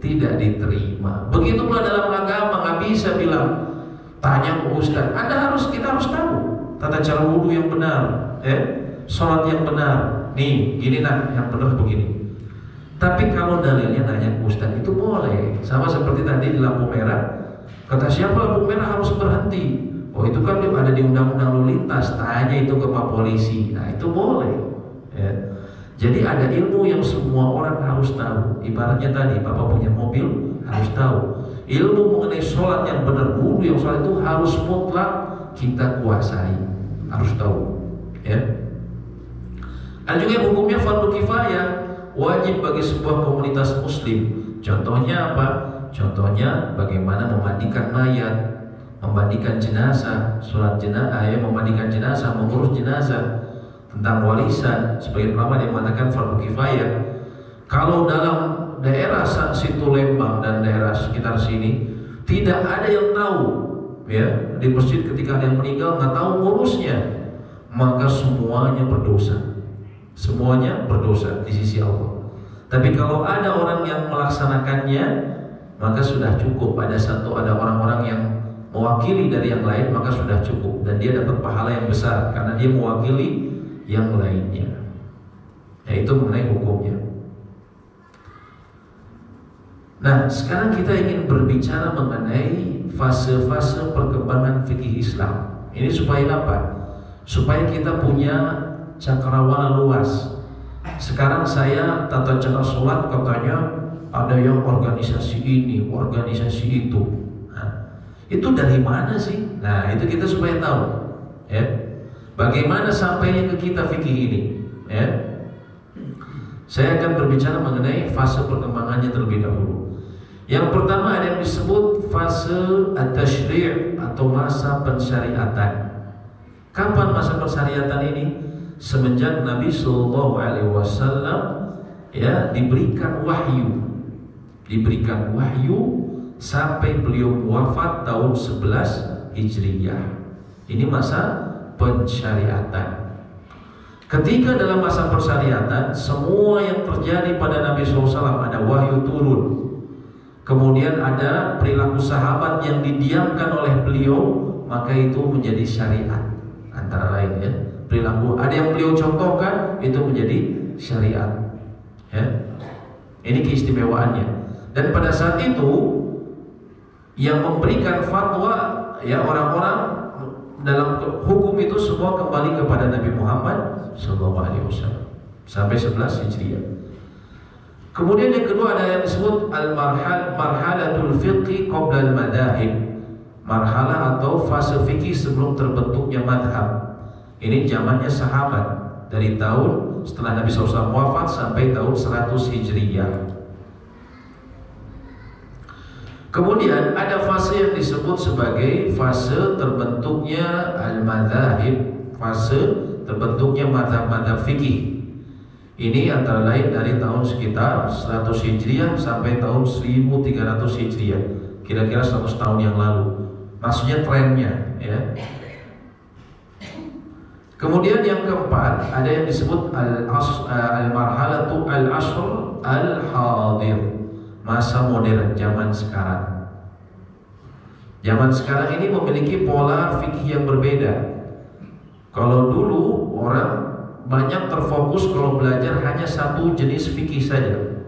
Tidak diterima. Begitu pula dalam agama, nggak bisa bilang tanya ke ustaz. Kita harus tahu tata cara wudu yang benar, sholat yang benar. Nih, gini nak, yang benar begini. Tapi kalau dalilnya nanya ke ustaz itu boleh. Sama seperti tadi di lampu merah. Kata siapa lampu merah harus berhenti? Oh itu kan ada di undang-undang lalu lintas. Tanya itu ke Pak Polisi. Nah itu boleh. Ya. Jadi ada ilmu yang semua orang harus tahu. Ibaratnya tadi Bapak punya mobil harus tahu. Ilmu mengenai sholat yang benar, wudu yang sholat itu harus mutlak kita kuasai. Harus tahu. Ya. Ada juga hukumnya fardu kifayah. Wajib bagi sebuah komunitas muslim. Contohnya apa? Contohnya bagaimana memandikan mayat, memandikan jenazah, sholat jenazah, memandikan jenazah, mengurus jenazah, tentang warisan. Sebagian ulama yang mengatakan fardu kifayah. Kalau dalam daerah situ Lembang dan daerah sekitar sini tidak ada yang tahu, ya di masjid ketika ada yang meninggal nggak tahu ngurusnya, maka semuanya berdosa. Semuanya berdosa di sisi Allah. Tapi kalau ada orang yang melaksanakannya, maka sudah cukup. Ada orang-orang yang mewakili dari yang lain, maka sudah cukup. Dan dia dapat pahala yang besar karena dia mewakili yang lainnya. Yaitu mengenai hukumnya. Nah, sekarang kita ingin berbicara mengenai fase-fase perkembangan fikih Islam. Ini supaya apa? Supaya kita punya cakrawala luas. Sekarang saya tata cara sholat katanya ada yang organisasi ini, organisasi itu. Nah, itu dari mana sih? Nah, itu kita supaya tahu. Ya, bagaimana sampainya ke kita fikih ini? Ya, saya akan berbicara mengenai fase perkembangannya terlebih dahulu. Yang pertama ada yang disebut fase at-tashri' atau masa pensyariatan. Kapan masa pensyariatan ini? Semenjak Nabi Sallallahu Alaihi Wasallam ya diberikan wahyu sampai beliau wafat tahun 11 Hijriyah. Ini masa pensyariatan. Ketika dalam masa pensyariatan, semua yang terjadi pada Nabi SAW, ada wahyu turun. Kemudian ada perilaku sahabat yang didiamkan oleh beliau, maka itu menjadi syariat. Antara lain ya, perilaku ada yang beliau contohkan itu menjadi syariat. Ya. Ini keistimewaannya. Dan pada saat itu yang memberikan fatwa ya orang-orang dalam hukum itu semua kembali kepada Nabi Muhammad SAW sampai 11 Hijriah. Kemudian yang kedua ada yang disebut marhalatul fiqhi qabla al-madahib. Marhalah atau fase fikih sebelum terbentuknya madhab. Ini zamannya sahabat, dari tahun setelah Nabi SAW wafat sampai tahun 100 Hijriyah. Kemudian ada fase yang disebut sebagai fase terbentuknya al-madhahib, fase terbentuknya madhab-madhab fikih. Ini antara lain dari tahun sekitar 100 Hijriah sampai tahun 1300 Hijriah, kira-kira 100 tahun yang lalu. Maksudnya trennya, ya. Kemudian yang keempat ada yang disebut al-marhalatu al-ashr al-hadir, masa modern, zaman sekarang. Zaman sekarang ini memiliki pola fikih yang berbeda. Kalau dulu orang banyak terfokus kalau belajar hanya satu jenis fikih saja,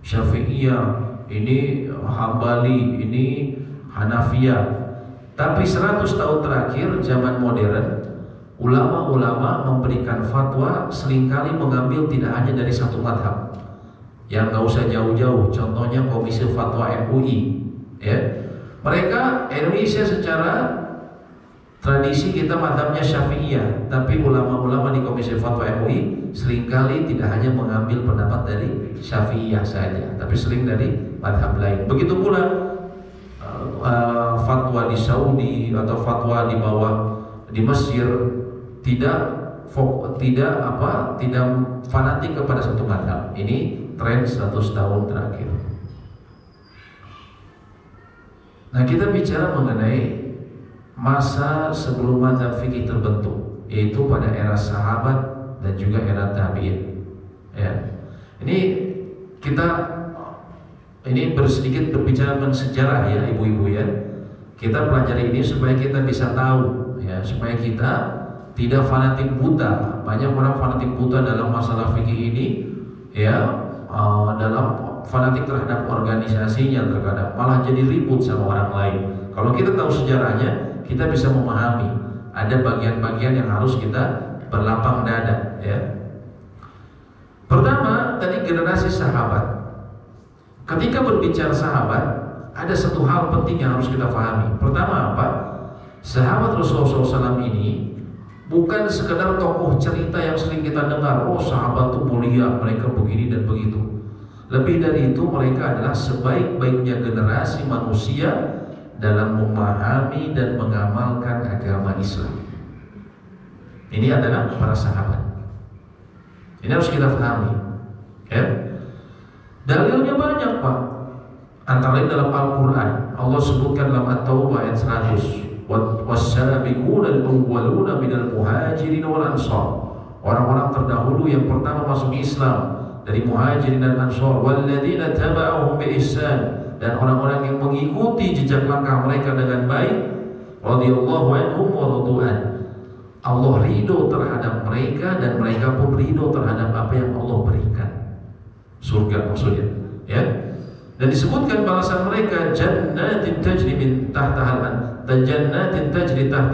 Syafi'iyah, ini Hambali, ini Hanafiyah. Tapi 100 tahun terakhir zaman modern, ulama-ulama memberikan fatwa seringkali mengambil tidak hanya dari satu madhab. Yang nggak usah jauh-jauh, contohnya Komisi Fatwa MUI, ya. Mereka Indonesia secara tradisi kita madhabnya Syafi'iyah, tapi ulama-ulama di Komisi Fatwa MUI seringkali tidak hanya mengambil pendapat dari Syafi'iyah saja, tapi sering dari madhab lain. Begitu pula fatwa di Saudi atau fatwa di bawah di Mesir tidak fanatik kepada satu madhab. Ini tren 100 tahun terakhir. Nah, kita bicara mengenai masa sebelum mazhab fikih terbentuk, yaitu pada era sahabat dan juga era tabi'in. Ya. Ini bersedikit berbicara tentang sejarah ya, ibu-ibu ya. Kita pelajari ini supaya kita bisa tahu ya, supaya kita tidak fanatik buta. Banyak orang fanatik buta dalam masalah fikih ini ya, dalam fanatik terhadap organisasinya terkadang malah jadi ribut sama orang lain. Kalau kita tahu sejarahnya, kita bisa memahami ada bagian-bagian yang harus kita berlapang dada ya. Pertama, tadi generasi sahabat. Ketika berbicara sahabat, ada satu hal penting yang harus kita pahami. Pertama apa? Sahabat Rasulullah SAW ini bukan sekedar tokoh cerita yang sering kita dengar. Oh, sahabat itu mulia, mereka begini dan begitu. Lebih dari itu, mereka adalah sebaik-baiknya generasi manusia dalam memahami dan mengamalkan agama Islam. Ini adalah para sahabat. Ini harus kita pahami ya. Dalilnya banyak Pak. Antara lain dalam Al-Quran, Allah sebutkan dalam At-Taubah ayat 100, was-sabiquna al-awwaluna minal muhajirin wal ansar. Orang-orang terdahulu yang pertama masuk Islam dari muhajirin dan ansar, walladzina taba'uhum bi ihsan, dan orang-orang yang mengikuti jejak langkah mereka dengan baik, radhiyallahu anhum wa radu'an. Allah ridho terhadap mereka dan mereka pun ridho terhadap apa yang Allah berikan. Surga maksudnya, ya. Dan disebutkan balasan mereka, jannatin tajri min tahtaha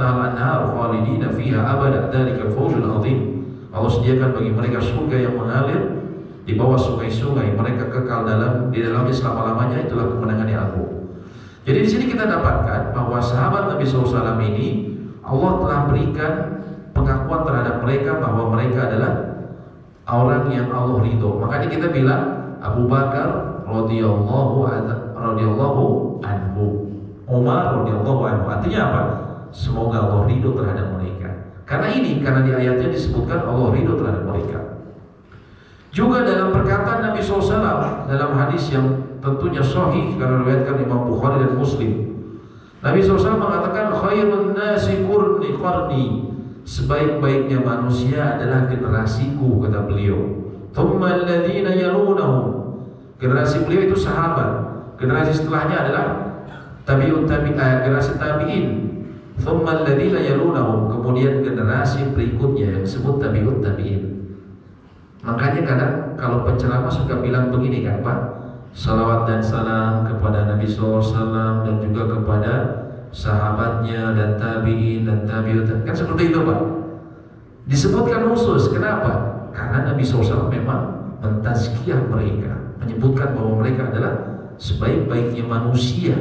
al-anhar khalidina fiha abada, dzalikal fawzul azim. Allah sediakan bagi mereka surga yang mengalir di bawah sungai-sungai, mereka kekal di dalamnya selama-lamanya, itulah kemenangan yang agung. Jadi di sini kita dapatkan bahwa sahabat Nabi SAW ini Allah telah berikan pengakuan terhadap mereka bahwa mereka adalah orang yang Allah ridho. Makanya kita bilang Abu Bakar radhiyallahu anhu, Umar radhiyallahu anhu. Artinya apa? Semoga Allah ridho terhadap mereka. Karena di ayatnya disebutkan Allah ridho terhadap mereka. Juga dalam perkataan Nabi SAW dalam hadis yang tentunya sahih karena diriwayatkan Imam Bukhari dan Muslim, Nabi SAW mengatakan khairun nasi qarni, sebaik-baiknya manusia adalah generasiku, kata beliau. Thumma alladhina yalunahum, generasi beliau itu sahabat. Generasi setelahnya adalah generasi tabi'in. Thumma alladhina yalunahum, kemudian generasi berikutnya yang disebut tabi'in. Makanya kadang kalau penceramah suka bilang begini kan Pak, salawat dan salam kepada Nabi SAW dan juga kepada sahabatnya dan tabi'in dan tabi'ut, kan seperti itu Pak. Disebutkan khusus, kenapa? Karena Nabi SAW memang mentazkiyah mereka. menyebutkan bahwa mereka adalah sebaik-baiknya manusia.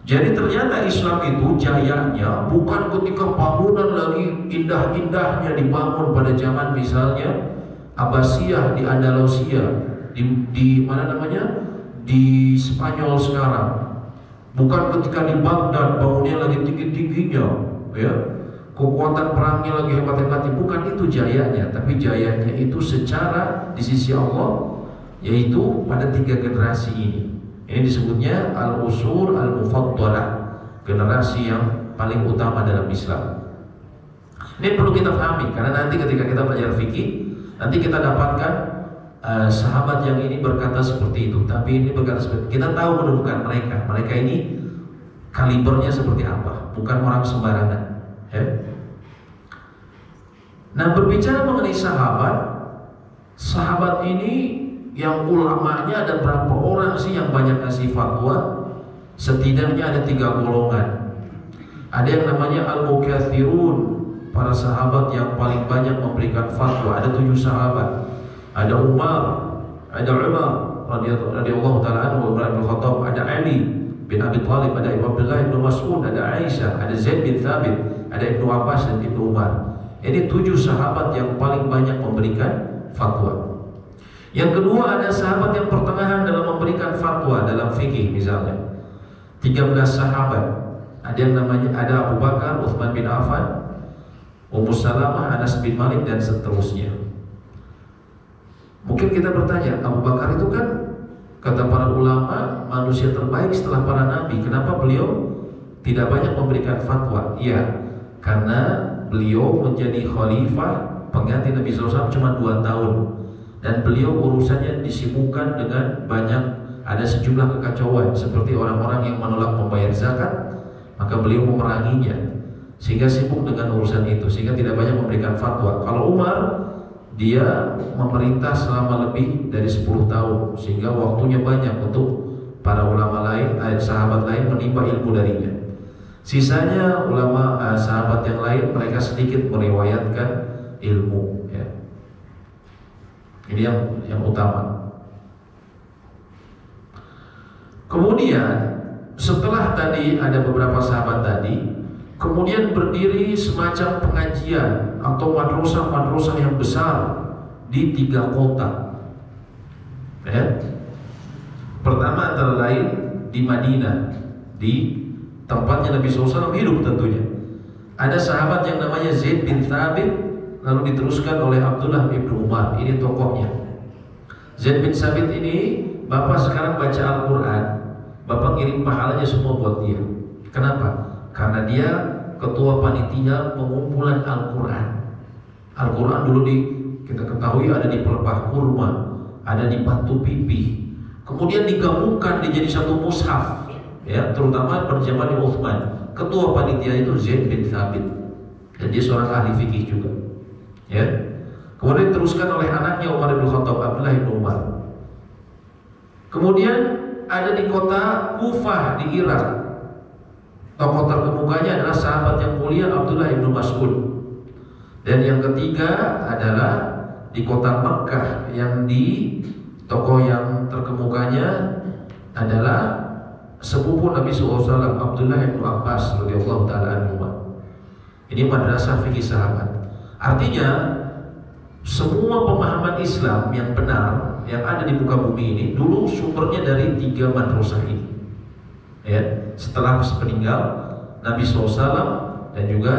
Jadi ternyata Islam itu jayanya bukan ketika bangunan lagi indah-indahnya dibangun pada zaman misalnya Abbasiyah di Andalusia, di mana namanya, di Spanyol sekarang. Bukan ketika di Baghdad bangunnya lagi tinggi-tingginya, ya, kekuatan perangnya lagi hebat-hebatnya. Bukan itu jayanya, tapi jayanya itu secara di sisi Allah, yaitu pada 3 generasi ini. Ini disebutnya al-usur al-mufaddalah, generasi yang paling utama dalam Islam. Ini perlu kita pahami, karena nanti ketika kita belajar fikih, nanti kita dapatkan sahabat yang ini berkata seperti itu, tapi ini berkata seperti itu. Kita tahu kedudukan mereka. Mereka ini kalibernya seperti apa, bukan orang sembarangan, ya. Nah, berbicara mengenai sahabat ini yang ulamanya ada berapa orang sih yang banyak ngasih fatwa? Setidaknya ada 3 golongan. Ada yang namanya al-mukathirun, para sahabat yang paling banyak memberikan fatwa. Ada 7 sahabat. Ada Umar radhiyallahu taala anhu, Umar bin Khattab, ada Ali bin Abi Thalib, ada Abdullah bin Mas'ud, ada Aisyah, ada Zaid bin Thabit, ada Ibnu Abbas dan Ibnu Umar. Ini 7 sahabat yang paling banyak memberikan fatwa. Yang kedua, ada sahabat yang pertengahan dalam memberikan fatwa dalam fikih. Misalnya 13 sahabat. Ada yang namanya, ada Abu Bakar, Utsman bin Affan, Ummu Salamah, Anas bin Malik, dan seterusnya. Mungkin kita bertanya, Abu Bakar itu kan kata para ulama manusia terbaik setelah para nabi. Kenapa beliau tidak banyak memberikan fatwa? Iya, karena beliau menjadi khalifah pengganti Nabi SAW cuma 2 tahun. Dan beliau urusannya disibukkan dengan banyak, ada sejumlah kekacauan seperti orang-orang yang menolak membayar zakat, maka beliau memeranginya, sehingga sibuk dengan urusan itu, sehingga tidak banyak memberikan fatwa. Kalau Umar, dia memerintah selama lebih dari 10 tahun, sehingga waktunya banyak untuk para ulama lain, sahabat lain menimba ilmu darinya. Sisanya ulama sahabat yang lain, mereka sedikit meriwayatkan ilmu, ya. Ini yang utama. Kemudian setelah tadi ada beberapa sahabat tadi, kemudian berdiri semacam pengajian atau madrasah yang besar di 3 kota. Ya. Pertama antara lain di Madinah, di tempatnya Nabi SAW hidup tentunya. Ada sahabat yang namanya Zaid bin Thabit, lalu diteruskan oleh Abdullah bin Umar. Ini tokohnya. Zaid bin Thabit ini, Bapak sekarang baca Al-Quran, Bapak ngirim pahalanya semua buat dia. Kenapa? Karena dia ketua panitia pengumpulan Al-Quran. Al-Quran dulu kita ketahui ada di pelepah kurma, ada di batu pipih, kemudian digabungkan dijadi satu mushaf, ya, terutama pada zaman Utsman. Ketua panitia itu Zaid bin Thabit, dan dia seorang ahli fikih juga, ya. Kemudian diteruskan oleh anaknya Umar bin Khattab, Abdullah bin Umar. Kemudian ada di kota Kufah di Irak, tokoh terkemukanya adalah sahabat yang mulia Abdullah bin Mas'ud. Dan yang ketiga adalah di kota Mekkah, yang di tokoh yang terkemukanya adalah sepupu Nabi SAW, Abdullah bin Abbas radhiyallahu taala anhu. Ini madrasah fikih sahabat. Artinya semua pemahaman Islam yang benar yang ada di muka bumi ini dulu sumbernya dari 3 madrasah ini. Ya, setelah meninggal Nabi SAW dan juga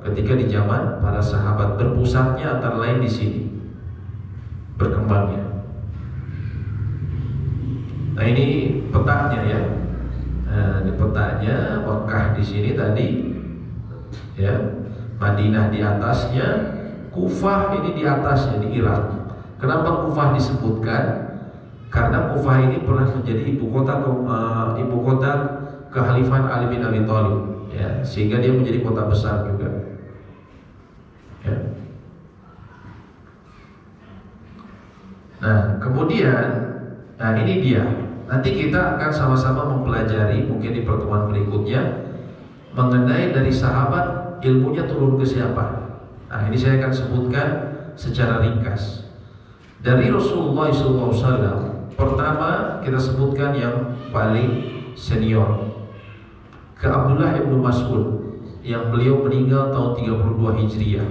ketika di zaman para sahabat, berpusatnya antara lain di sini berkembangnya. Nah, ini petanya ya. Di petanya Mekah di sini tadi, ya, Madinah di atasnya, Kufah ini di atasnya di Irak. Kenapa Kufah disebutkan? Karena Kufah ini pernah menjadi ibu kota kekhalifahan Ali bin Abi Thalib, ya, sehingga dia menjadi kota besar juga. Ya. Nah, kemudian, nah ini dia. Nanti kita akan sama-sama mempelajari mungkin di pertemuan berikutnya mengenai dari sahabat ilmunya turun ke siapa. Nah, ini saya akan sebutkan secara ringkas. Dari Rasulullah SAW, pertama kita sebutkan yang paling senior, ke Abdullah ibnu Mas'ud, yang beliau meninggal tahun 32 Hijriah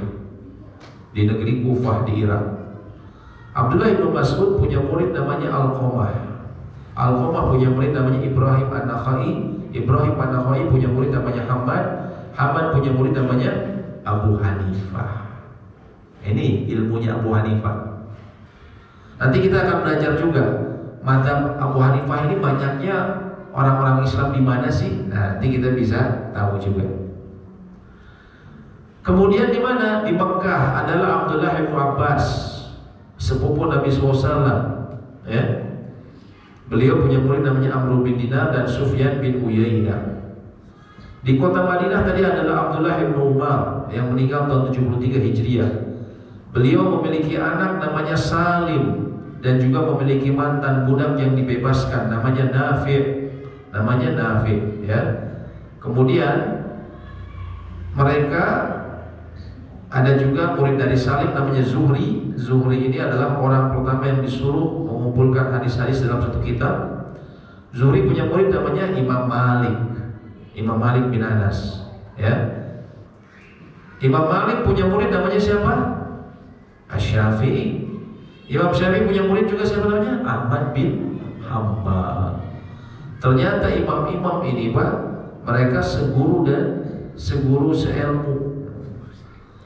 di negeri Kufah di Irak. Abdullah ibnu Mas'ud punya murid namanya Alqamah. Alqamah punya murid namanya Ibrahim An-Nakhai. Ibrahim An-Nakhai punya murid namanya Hamad. Hamad punya murid namanya Abu Hanifah. Ini ilmunya Abu Hanifah. Nanti kita akan belajar juga mazhab Abu Hanifah ini banyaknya orang-orang Islam di mana sih? Nah, nanti kita bisa tahu juga. Kemudian di mana? Di Mekah adalah Abdullah bin Abbas, sepupu Nabi SAW. Ya. Beliau punya murid namanya Amr bin Dinar dan Sufyan bin Uyainah. Di kota Madinah tadi adalah Abdullah bin Umar yang meninggal tahun 73 Hijriah. Beliau memiliki anak namanya Salim dan juga memiliki mantan budak yang dibebaskan namanya Nafi, ya. Kemudian mereka ada juga murid dari Salim namanya Zuhri. Zuhri ini adalah orang pertama yang disuruh mengumpulkan hadis-hadis dalam satu kitab. Zuhri punya murid namanya Imam Malik bin Anas, ya. Imam Malik punya murid namanya siapa? Asy-Syafi'i. Imam Syafi'i punya murid juga siapa namanya? Ahmad bin Hanbal. Ternyata imam-imam ini, Pak, mereka seguru seilmu.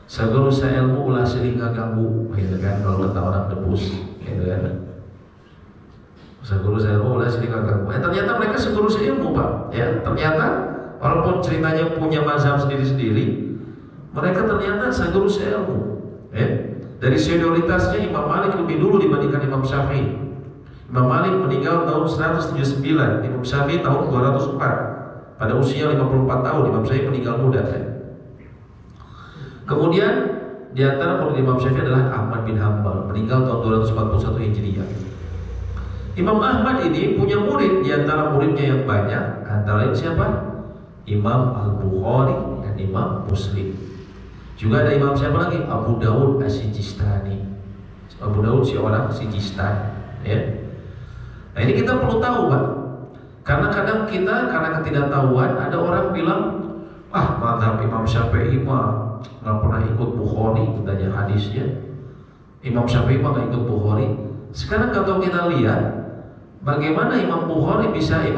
Seguru seilmu ulah selinga ganggu, gitu kan, kalau kata orang debus, gitu kan. Seguru seilmu ulah selinga ganggu. Ternyata mereka seguru seilmu, Pak. Ya, ternyata walaupun ceritanya punya mazhab sendiri-sendiri, mereka ternyata seguru seilmu. Ya. Dari senioritasnya Imam Malik lebih dulu dibandingkan Imam Syafi'i. Imam Malik meninggal tahun 179, Imam Syafi'i tahun 204. Pada usia 54 tahun Imam Syafi'i meninggal muda. Kemudian di antara murid Imam Syafi'i adalah Ahmad bin Hanbal, meninggal tahun 241 Hijriah. Imam Ahmad ini punya murid, di antara muridnya yang banyak, antara lain siapa? Imam Al-Bukhari dan Imam Muslim. Juga ada imam siapa lagi? Abu Dawud As-Sijistani. Abu Dawud si orang Sijistan, ya. Nah, ini kita perlu tahu, Pak. Karena kadang kita karena ketidaktahuan ada orang bilang, mazhab Imam Syafi'i mah nggak pernah ikut Bukhari, katanya hadisnya. Imam Syafi'i mah nggak ikut Bukhari. Sekarang kalau kita lihat bagaimana Imam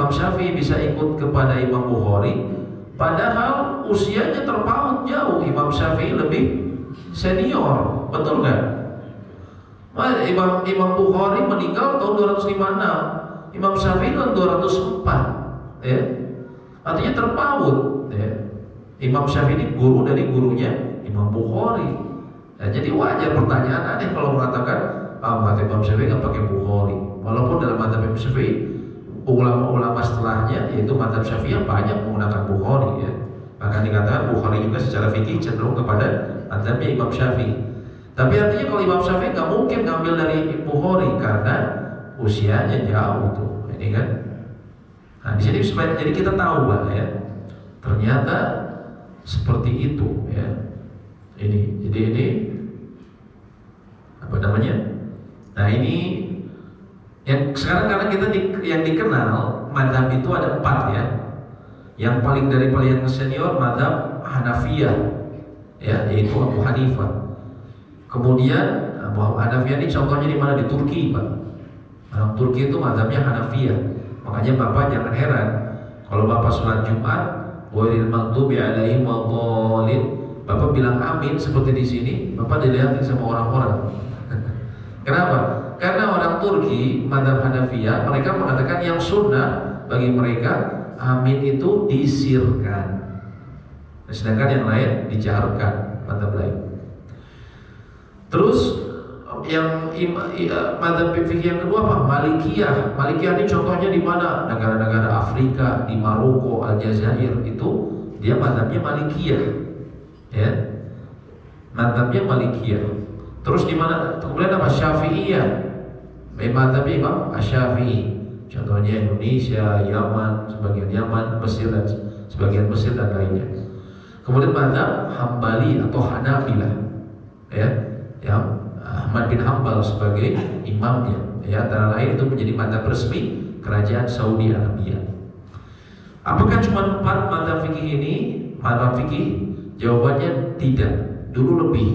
Syafi'i bisa ikut kepada Imam Bukhari, padahal usianya terpaut jauh. Imam Syafi'i lebih senior, betul nggak? Imam Bukhari meninggal tahun 256, Imam Syafi'i tahun 204, ya. Artinya terpaut, ya. Imam Syafi'i ini guru dari gurunya Imam Bukhari. Nah, jadi wajar pertanyaan aneh kalau mengatakan mazhab Imam Syafi'i nggak pakai Bukhari, walaupun dalam mazhab Imam Syafi'i ulama-ulama setelahnya yaitu mazhab Syafi'i banyak menggunakan Bukhari, ya. Bahkan dikatakan Bukhari juga secara fikih cenderung kepada mazhabnya Imam Syafi'i. Tapi artinya kalau Imam Syafi'i nggak mungkin ngambil dari Bukhari karena usianya jauh tuh, ini kan. Nah, di sini supaya jadi kita tahu, Pak, ya. Ternyata seperti itu, ya. Ini apa namanya? Nah, ini yang sekarang karena kita yang dikenal mazhab itu ada 4, ya. Yang paling senior mazhab Hanafiyah, ya, yaitu Abu Hanifah. Kemudian Abu Hanifah ini contohnya di mana? Di Turki, Pak. Orang Turki itu mazhabnya Hanafiyah. Makanya Bapak jangan heran kalau Bapak sholat Jumat, ghairil maghdubi alaihim waddallin, Bapak bilang amin seperti di sini, Bapak dilihatin sama orang-orang. Kenapa? Karena orang Turki, mazhab Hanafiyah, mereka mengatakan yang sunnah bagi mereka amin itu disirkan, sedangkan yang lain dijaharkan, mazhab lain. Terus yang mazhab fikih yang kedua apa? Malikiyah. Malikiyah ini contohnya di mana? Negara-negara Afrika, di Maroko, Aljazair, itu dia mazhabnya Malikiyah, ya. Mazhabnya Malikiyah. Terus di mana? Kemudian apa? Syafi'iyah. Mazhabnya Imam Asy-Syafi'i. Contohnya Indonesia, Yaman, sebagian Yaman, Mesir dan sebagian Mesir dan lainnya. Kemudian mazhab Hambali atau Hanabilah, ya. Yang Ahmad bin Hanbal sebagai imamnya. Ya, antara lain itu menjadi mazhab resmi kerajaan Saudi Arabia. Apakah cuma 4 mazhab fikih ini? Mazhab fikih? Jawabannya tidak. Dulu lebih.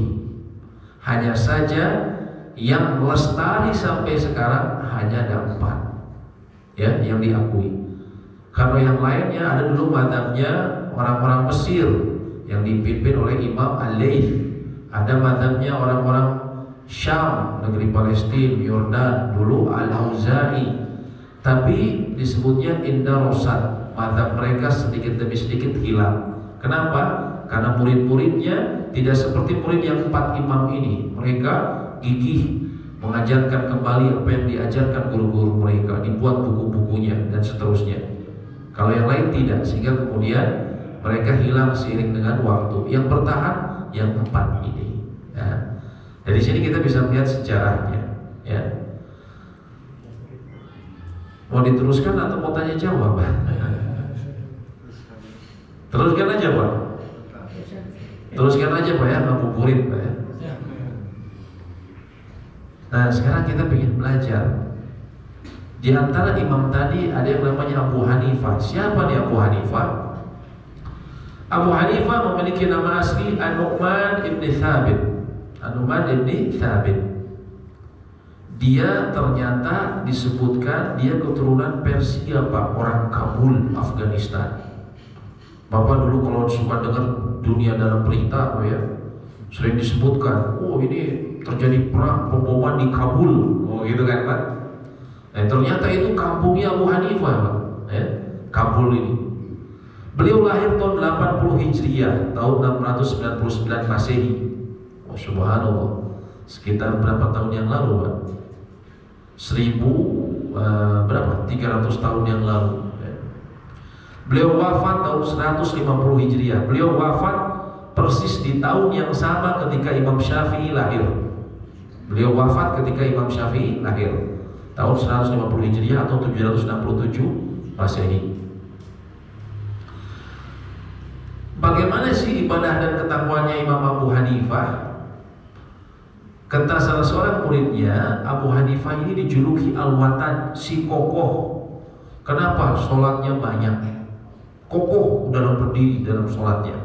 Hanya saja yang lestari sampai sekarang hanya ada 4, ya, yang diakui. Kalau yang lainnya ada dulu mazhabnya orang-orang Mesir yang dipimpin oleh Imam Al-Laits. Ada mazhabnya orang-orang Syam, negeri Palestina, Yordan, dulu Al-Auza'i. Tapi disebutnya indarosat, mazhab mereka sedikit demi sedikit hilang. Kenapa? Karena murid-muridnya tidak seperti murid yang 4 imam ini. Mereka gigih mengajarkan kembali apa yang diajarkan guru-guru mereka, dibuat buku-bukunya dan seterusnya. Kalau yang lain tidak, sehingga kemudian mereka hilang seiring dengan waktu. Yang bertahan yang 4 ini. Ya. Dari sini kita bisa melihat sejarahnya. Ya. Mau diteruskan atau mau tanya jawab? Teruskan aja Pak. Teruskan aja Pak ya, ngabuburit Pak ya. Nah sekarang kita ingin belajar. Di antara imam tadi ada yang namanya Abu Hanifah. Siapa nih Abu Hanifah? Abu Hanifah memiliki nama asli An-Nu'man ibn Thabit. An-Nu'man ibn Thabit. Dia ternyata disebutkan dia keturunan Persia Pak, orang Kabul, Afghanistan. Bapak dulu kalau suka dengar dunia dalam berita Pak ya, sering disebutkan, oh ini terjadi perang pemboman di Kabul, oh gitu kan Pak. Nah, ternyata itu kampungnya Abu Hanifah Pak, ya, Kabul ini. Beliau lahir tahun 80 Hijriah, tahun 699 Masehi. Oh subhanallah, sekitar berapa tahun yang lalu Pak? 300 tahun yang lalu. Beliau wafat tahun 150 Hijriah. Beliau wafat persis di tahun yang sama ketika Imam Syafi'i lahir. Beliau wafat ketika Imam Syafi'i lahir, tahun 150 Hijriah atau 767 Masehi. Bagaimana sih ibadah dan ketakwanya Imam Abu Hanifah? Kata salah seorang muridnya, Abu Hanifah ini dijuluki Al-Watan, si kokoh. Kenapa? Sholatnya banyak, kokoh dalam berdiri dalam sholatnya.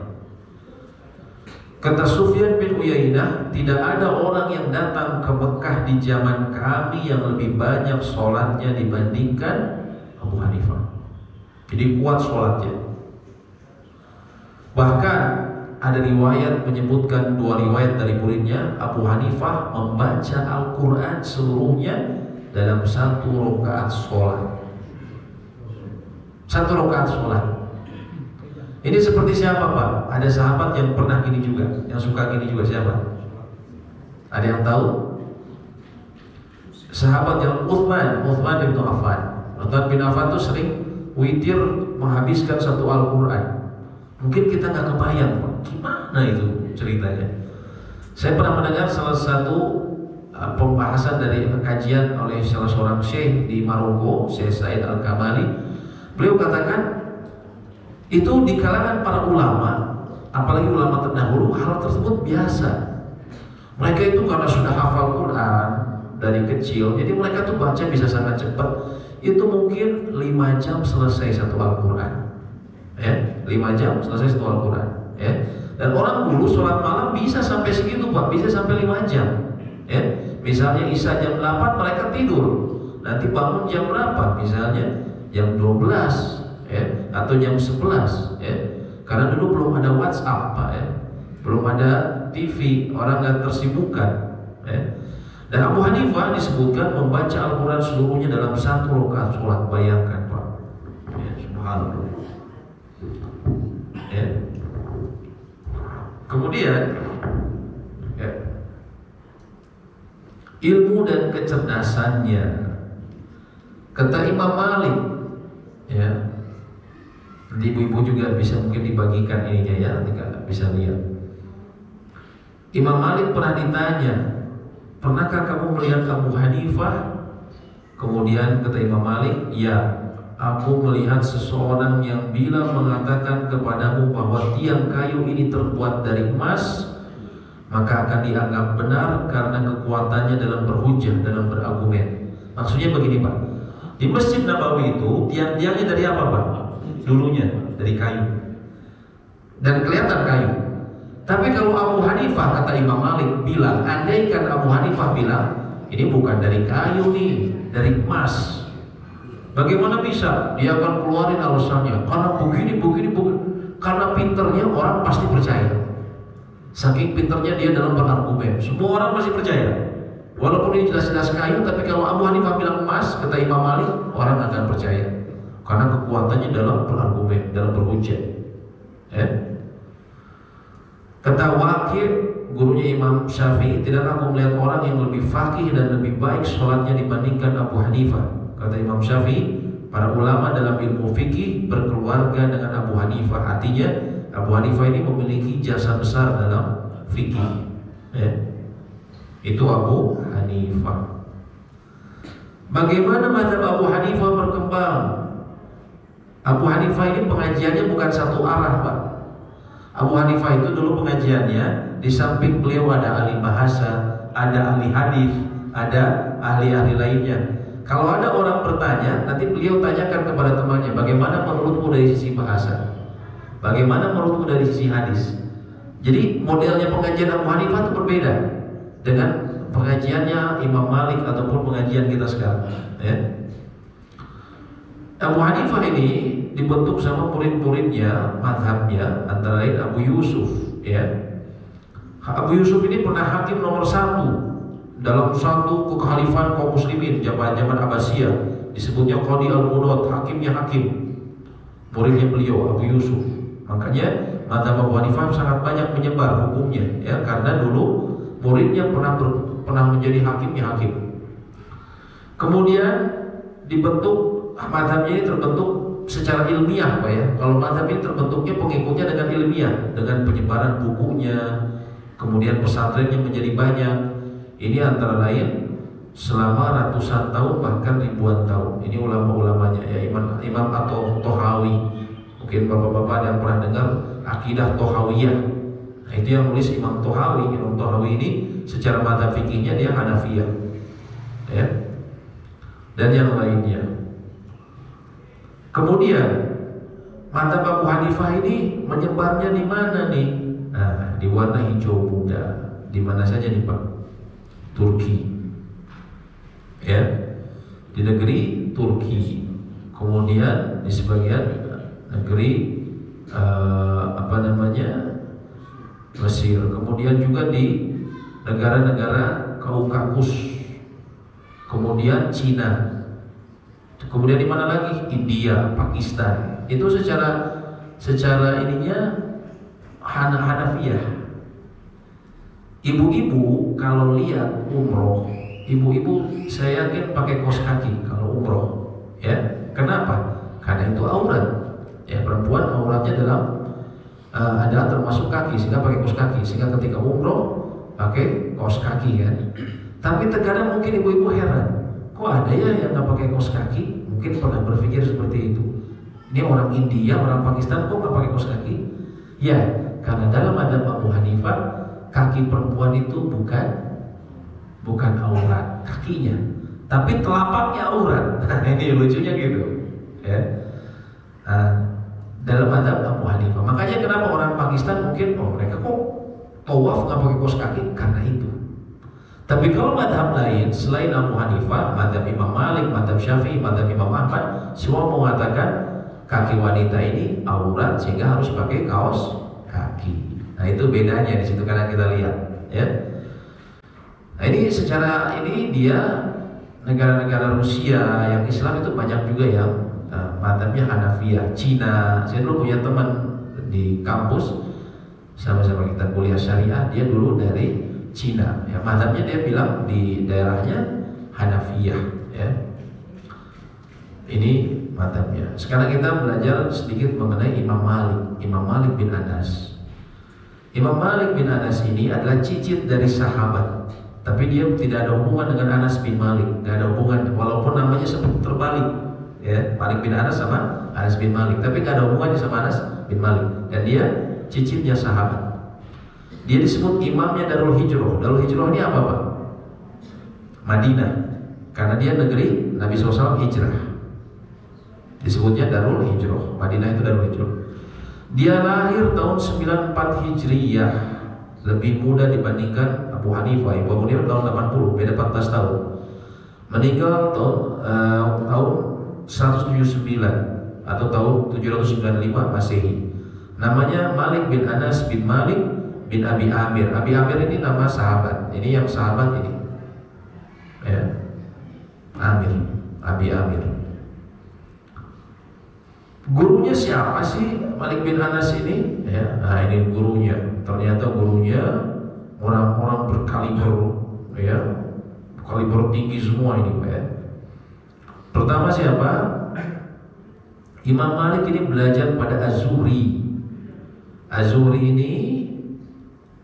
Kata Sufyan bin Uyainah, tidak ada orang yang datang ke Mekah di zaman kami yang lebih banyak sholatnya dibandingkan Abu Hanifah. Jadi kuat sholatnya. Bahkan ada riwayat menyebutkan, 2 riwayat dari muridnya, Abu Hanifah membaca Al-Quran seluruhnya dalam 1 rakaat sholat. 1 rakaat sholat. Ini seperti siapa Pak? Ada sahabat yang pernah gini juga, yang suka gini juga, siapa? Ada yang tahu? Sahabat yang Uthman bin Affan. Uthman bin Affan itu sering witir menghabiskan 1 Al-Quran. Mungkin kita nggak kebayang Pak, gimana itu ceritanya. Saya pernah mendengar salah satu pembahasan dari kajian oleh salah seorang syekh di Maroko, Syekh Said Al-Kamali. Beliau katakan, itu di kalangan para ulama, apalagi ulama terdahulu, hal tersebut biasa. Mereka itu karena sudah hafal Quran dari kecil, jadi mereka tuh baca bisa sangat cepat. Itu mungkin 5 jam selesai 1 Al-Quran. Ya, 5 jam selesai 1 Al-Quran. Ya. Dan orang dulu sholat malam bisa sampai segitu Pak, bisa sampai 5 jam. Ya. Misalnya Isya jam 8 mereka tidur, nanti bangun jam berapa? Misalnya jam 12, ya, atau jam 11, ya. Karena dulu belum ada WhatsApp Pak, ya. Belum ada TV, orang nggak tersibukkan, ya. Dan Abu Hanifah disebutkan membaca Al-Quran seluruhnya dalam 1 rakaat sholat. Bayangkan Pak, ya, subhanallah. Ya. Kemudian ya, ilmu dan kecerdasannya, kata Imam Malik, ya, ibu-ibu juga bisa mungkin dibagikan ininya ya, nanti bisa lihat. Imam Malik pernah ditanya, pernahkah kamu melihat Abu Hanifah? Kemudian kata Imam Malik, ya, aku melihat seseorang yang bila mengatakan kepadamu bahwa tiang kayu ini terbuat dari emas, maka akan dianggap benar karena kekuatannya dalam berhujjah, dalam berargumen. Maksudnya begini Pak, di Masjid Nabawi itu tiang-tiangnya dari apa Pak? Dulunya dari kayu, dan kelihatan kayu. Tapi kalau Abu Hanifah, kata Imam Malik bilang, andaikan Abu Hanifah bilang ini bukan dari kayu nih, dari emas, bagaimana bisa? Dia akan keluarin alasannya, karena begini. Karena pinternya orang pasti percaya. Saking pinternya dia dalam berargumen, semua orang pasti percaya. Walaupun ini jelas-jelas kayu, tapi kalau Abu Hanifah bilang emas, kata Imam Malik, orang akan percaya. Karena kekuatannya dalam berargumen, dalam berhujjah. Kata Waqi', gurunya Imam Syafi'i, tidak aku melihat orang yang lebih faqih dan lebih baik sholatnya dibandingkan Abu Hanifah. Kata Imam Syafi'i, para ulama dalam ilmu fikih berkeluarga dengan Abu Hanifah. Artinya Abu Hanifah ini memiliki jasa besar dalam fikih. Itu Abu Hanifah. Bagaimana mazhab Abu Hanifah berkembang? Abu Hanifah ini pengajiannya bukan satu arah Pak. Abu Hanifah itu dulu pengajiannya, di samping beliau ada ahli bahasa, ada ahli hadis, ada ahli-ahli lainnya. Kalau ada orang bertanya, nanti beliau tanyakan kepada temannya, bagaimana menurutmu dari sisi bahasa? Bagaimana menurutmu dari sisi hadis? Jadi modelnya pengajian Abu Hanifah itu berbeda dengan pengajiannya Imam Malik ataupun pengajian kita sekarang. Abu Hanifah ini dibentuk sama murid-muridnya, mazhabnya, antara lain Abu Yusuf. Abu Yusuf ini pernah hakim nomor 1 dalam satu kekhalifahan kaum muslimin zaman Abbasiyah, disebutnya Qadi al-Qudud, hakimnya hakim. Muridnya beliau Abu Yusuf. Makanya mazhab Abu Hanifah sangat banyak menyebar hukumnya, karena dulu muridnya pernah menjadi hakimnya hakim. Kemudian dibentuk, mazhabnya ini terbentuk secara ilmiah Pak ya. Kalau mazhab ini terbentuknya pengikutnya dengan ilmiah, dengan penyebaran bukunya, kemudian pesantrennya menjadi banyak. Ini antara lain selama ratusan tahun bahkan ribuan tahun. Ini ulama-ulamanya ya, Imam atau Tohawi. Mungkin bapak-bapak yang pernah dengar akidah Tohawiyah. Nah, itu yang nulis Imam Tohawi. Imam Tohawi ini secara mazhab fikihnya dia Hanafiyah, dan yang lainnya. Kemudian mazhab Abu Hanifah ini menyebarnya di mana nih? Nah, di warna hijau muda. Di mana saja nih Pak? Turki, di negeri Turki. Kemudian di sebagian negeri Mesir. Kemudian juga di negara-negara Kaukasus. Kemudian Cina. Kemudian di mana lagi? India, Pakistan. Itu secara ininya Hanafiyah. Ibu-ibu kalau lihat umroh, ibu-ibu saya yakin pakai kaos kaki kalau umroh, Kenapa? Karena itu aurat. Perempuan auratnya dalam ada termasuk kaki, sehingga pakai kaos kaki. Sehingga ketika umroh pakai kaos kaki kan. Tapi terkadang mungkin ibu-ibu heran, kok ada ya yang nggak pakai kaos kaki? Mungkin pernah berpikir seperti itu. Ini orang India, orang Pakistan kok nggak pakai kaos kaki? Ya, karena dalam mazhab Abu Hanifah kaki perempuan itu bukan aurat kakinya, tapi telapaknya aurat. Ini lucunya gitu, dalam mazhab Abu Hanifah. Makanya kenapa orang Pakistan mungkin mereka kok tawaf nggak pakai kaos kaki, karena itu. Tapi kalau mazhab lain selain Abu Hanifah, mazhab Imam Malik, mazhab Syafi'i, mazhab Imam Ahmad, semua mengatakan kaki wanita ini aurat sehingga harus pakai kaos kaki. Nah, itu bedanya di situ karena kita lihat, Nah, ini secara ini dia negara-negara Rusia yang Islam itu banyak juga yang mazhabnya Hanafiyah. Cina, saya dulu punya teman di kampus sama-sama kita kuliah syariah, dia dulu dari Cina, mazhabnya dia bilang di daerahnya Hanafiyah, Ini mazhabnya. Sekarang kita belajar sedikit mengenai Imam Malik bin Anas. Imam Malik bin Anas ini adalah cicit dari sahabat, tapi dia tidak ada hubungan dengan Anas bin Malik, tidak ada hubungan, walaupun namanya seperti terbalik, Malik bin Anas sama Anas bin Malik, tapi tidak ada hubungannya sama Anas bin Malik, dan dia cicitnya sahabat. Dia disebut imamnya Darul Hijrah. Darul Hijrah ini apa Pak? Madinah. Karena dia negeri Nabi SAW hijrah. Disebutnya Darul Hijrah. Madinah itu Darul Hijrah. Dia lahir tahun 94 Hijriyah. Lebih muda dibandingkan Abu Hanifah. Abu Hanifah tahun 80, beda 14 tahun. Meninggal tahun 179 atau tahun 795 Masehi. Namanya Malik bin Anas bin Malik bin Abi Amir. Abi Amir ini nama sahabat. Ini yang sahabat ini. Ya. Amir, Abi Amir. Gurunya siapa sih Malik bin Anas ini? Ya, nah ini gurunya. Ternyata gurunya orang-orang berkaliber, ya, kaliber tinggi semua ini, Pak. Ya. Pertama siapa? Imam Malik ini belajar pada Az-Zuhri. Az-Zuhri ini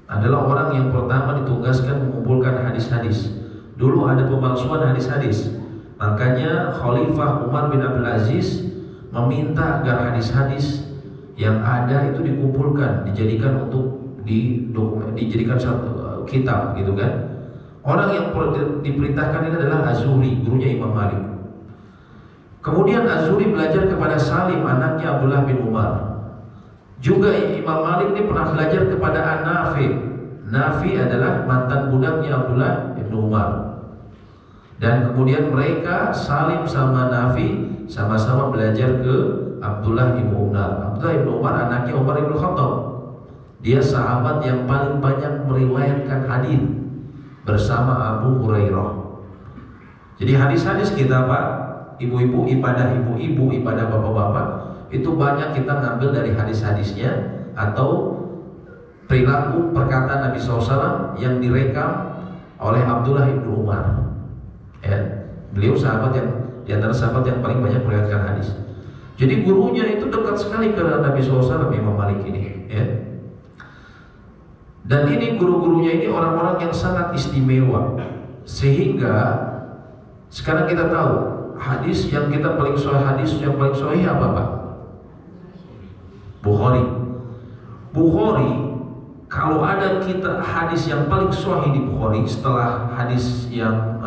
adalah orang yang pertama ditugaskan mengumpulkan hadis-hadis. Dulu ada pemalsuan hadis-hadis. Makanya Khalifah Umar bin Abdul Aziz meminta agar hadis-hadis yang ada itu dikumpulkan, dijadikan untuk dijadikan satu kitab, gitu kan. Orang yang diperintahkan ini adalah Az-Zuhri, gurunya Imam Malik. Kemudian Az-Zuhri belajar kepada Salim, anaknya Abdullah bin Umar. Juga Imam Malik ini pernah belajar kepada An-Nafi. Nafi adalah mantan budaknya Abdullah bin Umar. Dan kemudian mereka Salim sama Nafi sama-sama belajar ke Abdullah bin Umar. Abdullah bin Umar anaknya Umar bin Khattab. Dia sahabat yang paling banyak meriwayatkan hadis bersama Abu Hurairah. Jadi hadis-hadis kita, Pak, ibu-ibu, ibadah bapak-bapak, itu banyak kita ngambil dari hadis-hadisnya atau perilaku perkataan Nabi SAW yang direkam oleh Abdullah bin Umar. Ya, beliau sahabat yang di antara sahabat yang paling banyak meriwayatkan hadis. Jadi gurunya itu dekat sekali ke Nabi SAW, Imam Malik ini. Ya. Dan ini guru-gurunya ini orang-orang yang sangat istimewa, sehingga sekarang kita tahu hadis yang kita paling sahih apa Pak? Bukhari. Kalau ada kita hadis yang paling sahih di Bukhari setelah hadis yang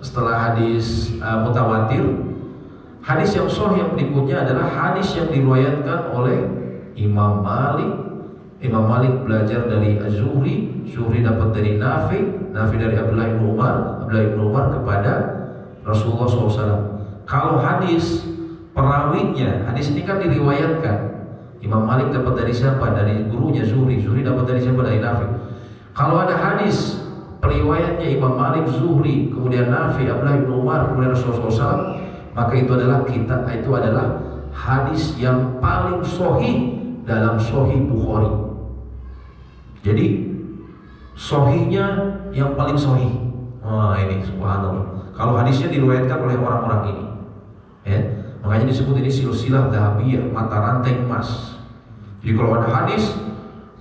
setelah hadis mutawatir, hadis yang sahih yang berikutnya adalah hadis yang diriwayatkan oleh Imam Malik. Imam Malik belajar dari Az-Zuhri, Zuhri dapat dari Nafi dari Abdullah bin Umar kepada Rasulullah SAW. Kalau hadis perawinya, hadis ini kan diriwayatkan. Imam Malik dapat dari siapa? Dari gurunya Zuhri dapat dari siapa? Dari Nafi. Kalau ada hadis periwayatnya Imam Malik, Zuhri, kemudian Nafi, Abdullah bin Umar, kemudian Rasulullah SAW, maka itu adalah hadis yang paling sahih dalam Sahih Bukhari. Jadi sahihnya yang paling sahih. Ini subhanallah. Kalau hadisnya diriwayatkan oleh orang-orang ini, ya, makanya disebut ini silsilah dhahabiyah, mata rantai emas. Jadi kalau ada hadis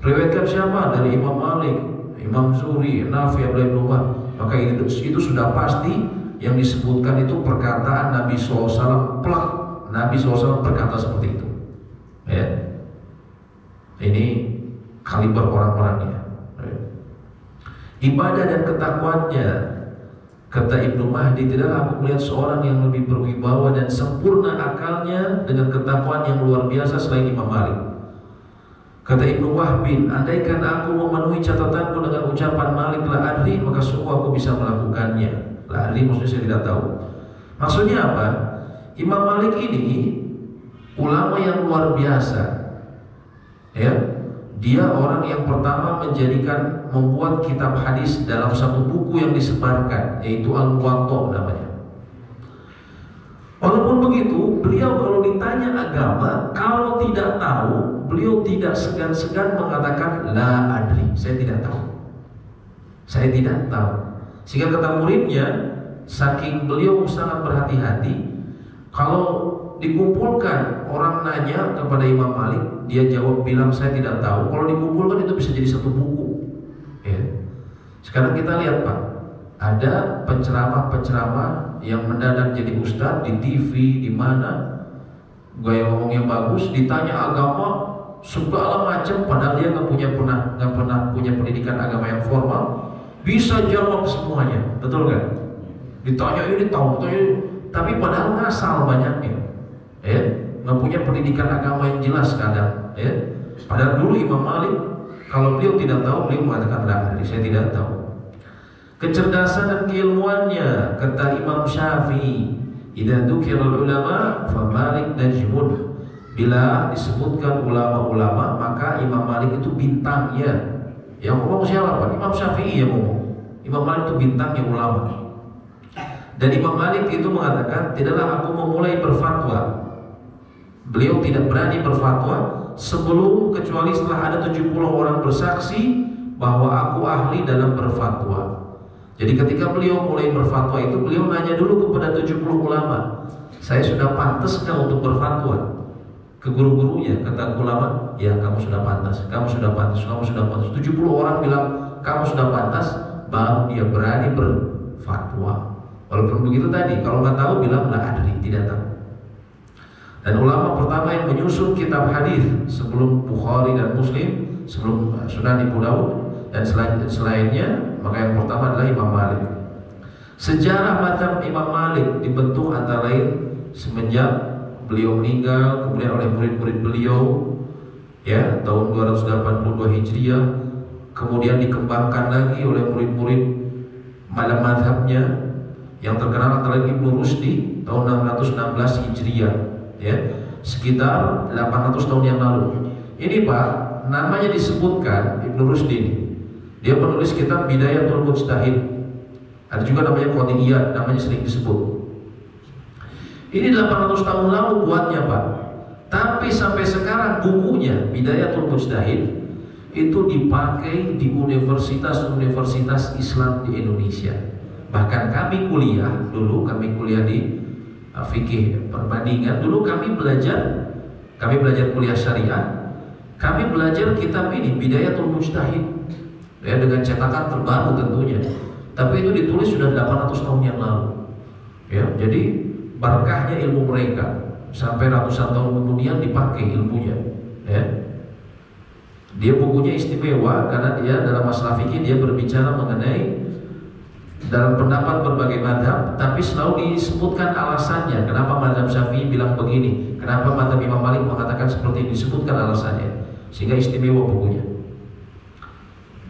riwayatkan siapa? Dari Imam Malik, Imam Zuhri, Nafi, Abdullah bin Umar, maka itu sudah pasti yang disebutkan itu perkataan Nabi SAW. Nabi SAW berkata seperti itu. Ya. Ini kaliber orang-orangnya. Ibadah dan ketakwaannya, kata Ibnu Mahdi, tidaklah aku melihat seorang yang lebih berwibawa dan sempurna akalnya dengan ketakwaan yang luar biasa selain Imam Malik. Kata Ibnu Wahbin, andaikan aku memenuhi catatanku dengan ucapan Malik la adri, maka sungguh aku bisa melakukannya. La adri maksudnya saya tidak tahu. Maksudnya apa? Imam Malik ini ulama yang luar biasa. Ya, dia orang yang pertama membuat kitab hadis dalam satu buku yang disebarkan, yaitu Al-Muwatta namanya. Walaupun begitu, beliau kalau ditanya agama, kalau tidak tahu, beliau tidak segan-segan mengatakan la adri, saya tidak tahu. Sehingga kata muridnya, saking beliau sangat berhati-hati, kalau dikumpulkan orang nanya kepada Imam Malik, dia jawab bilang saya tidak tahu. Kalau dikumpulkan itu bisa jadi satu buku. Ya. Sekarang kita lihat Pak, ada penceramah yang mendadak jadi ustadz di TV di mana, gaya ngomongnya bagus, ditanya agama segala macam, padahal dia nggak pernah punya pendidikan agama yang formal, bisa jawab semuanya, betul kan? Ditanya ini tahu, tapi padahal ngasal banyaknya, ya, nggak punya pendidikan agama yang jelas kadang, ya. Padahal dulu Imam Malik, kalau beliau tidak tahu, beliau mengatakan saya tidak tahu. Kecerdasan dan keilmuannya, kata Imam Syafi'i, idza dzukirul ulama fa Malik najmun. Bila disebutkan ulama-ulama, maka Imam Malik itu bintangnya. Yang ngomong siapa? Pak? Imam Syafi'i yang ngomong. Imam Malik itu bintangnya ulama. Dan Imam Malik itu mengatakan, tidaklah aku memulai berfatwa. Beliau tidak berani berfatwa sebelum kecuali setelah ada 70 orang bersaksi bahwa aku ahli dalam berfatwa. Jadi ketika beliau mulai berfatwa itu, beliau nanya dulu kepada 70 ulama, saya sudah pantaskah untuk berfatwa? Ke guru-gurunya, kata ulama, ya kamu sudah pantas, kamu sudah pantas, kamu sudah pantas. 70 orang bilang kamu sudah pantas, baru dia berani berfatwa. Walaupun begitu tadi, kalau nggak tahu bilang la adri, tidak tahu. Dan ulama pertama yang menyusun kitab hadis sebelum Bukhari dan Muslim, sebelum Sunan Abu Daud dan selainnya, maka yang pertama adalah Imam Malik. Sejarah mazhab Imam Malik dibentuk antara lain semenjak beliau meninggal, kemudian oleh murid-murid beliau, ya, tahun 282 Hijriah, kemudian dikembangkan lagi oleh murid-murid malam mazhabnya yang terkenal antara lain Ibnu Rusdi tahun 616 Hijriah, ya, sekitar 800 tahun yang lalu. Ini Pak, namanya disebutkan Ibnu Rusdi ini. Dia penulis kitab Bidayatul Mujtahid. Ada juga namanya Qadiyat, namanya sering disebut. Ini 800 tahun lalu buatnya Pak. Tapi sampai sekarang bukunya Bidayatul Mujtahid itu dipakai di universitas-universitas Islam di Indonesia. Bahkan kami kuliah di fikih perbandingan. Dulu kami belajar kuliah syariah. Kami belajar kitab ini Bidayatul Mujtahid, ya, dengan cetakan terbaru tentunya. Tapi itu ditulis sudah 800 tahun yang lalu. Ya, jadi berkahnya ilmu mereka sampai ratusan tahun kemudian dipakai ilmunya, ya. Dia bukunya istimewa karena dia dalam masalah fikih dia berbicara mengenai dalam pendapat berbagai mazhab, tapi selalu disebutkan alasannya kenapa mazhab Syafi'i bilang begini, kenapa mazhab Imam Malik mengatakan seperti ini, disebutkan alasannya, sehingga istimewa bukunya.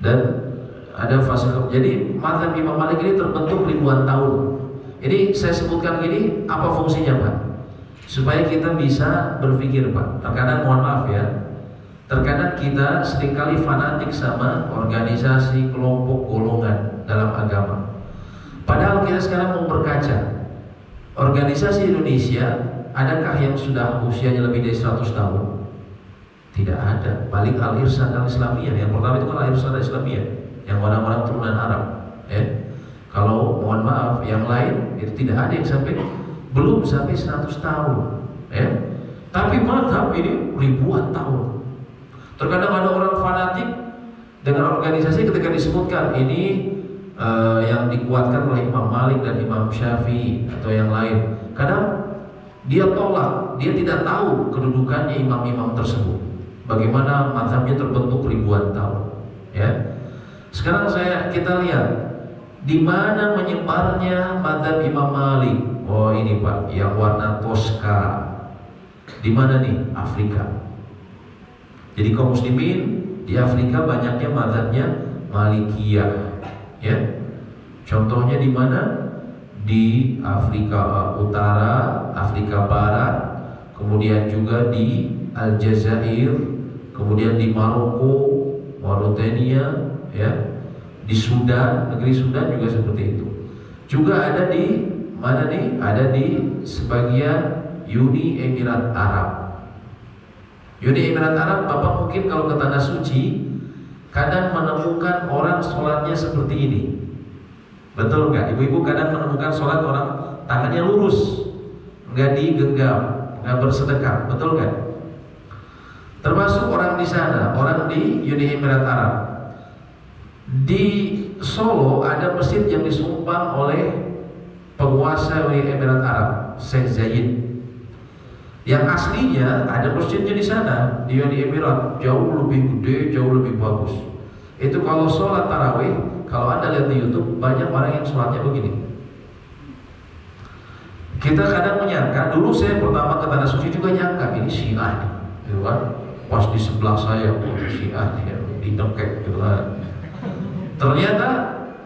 Dan ada fase, jadi mazhab Imam Malik ini terbentuk ribuan tahun. Ini saya sebutkan gini, apa fungsinya Pak? Supaya kita bisa berpikir Pak. Terkadang mohon maaf ya, terkadang kita seringkali fanatik sama organisasi, kelompok, golongan dalam agama. Padahal kita sekarang mau berkaca, organisasi Indonesia adakah yang sudah usianya lebih dari 100 tahun? Tidak ada. Paling Al-Irsyad Al-Islamiyah, yang pertama itu kan Al-Irsyad Al-Islamiyah, yang orang-orang turunan Arab, ya. Kalau mohon maaf yang lain itu tidak ada yang belum sampai 100 tahun, ya. Tapi mazhab ini ribuan tahun. Terkadang ada orang fanatik dengan organisasi ketika disebutkan ini yang dikuatkan oleh Imam Malik dan Imam Syafi'i atau yang lain, kadang dia tolak, dia tidak tahu kedudukannya imam-imam tersebut, bagaimana mazhabnya terbentuk ribuan tahun, ya. Sekarang kita lihat di mana menyebarnya mazhab Imam Malik. Oh ini Pak, yang warna Tosca. Di mana nih? Afrika. Jadi kaum muslimin di Afrika banyaknya mazhabnya Malikiyah, ya. Contohnya di mana? Di Afrika Utara, Afrika Barat, kemudian juga di Aljazair, kemudian di Maroko, Mauritania, ya. Di Sudan, negeri Sudan juga seperti itu. Juga ada di mana nih? Ada di sebagian Uni Emirat Arab. Uni Emirat Arab, Bapak mungkin kalau ke tanah suci kadang menemukan orang sholatnya seperti ini. Betul nggak? Ibu-ibu kadang menemukan sholat orang tangannya lurus, nggak digenggam, nggak bersedekah. Betul nggak? Termasuk orang di sana, orang di Uni Emirat Arab. Di Solo ada masjid yang disumbang oleh penguasa Uni Emirat Arab, Sheikh Zayed. Yang aslinya ada masjidnya di sana, di Uni Emirat, jauh lebih gede, jauh lebih bagus. Itu kalau sholat tarawih, kalau Anda lihat di YouTube, banyak orang yang sholatnya begini. Kita kadang menyangka, dulu saya pertama ke Tanah Suci juga nyangka ini Syiah nih, gitu kan? Pas di sebelah saya, Syiah nih, didekek gitu kan. Ternyata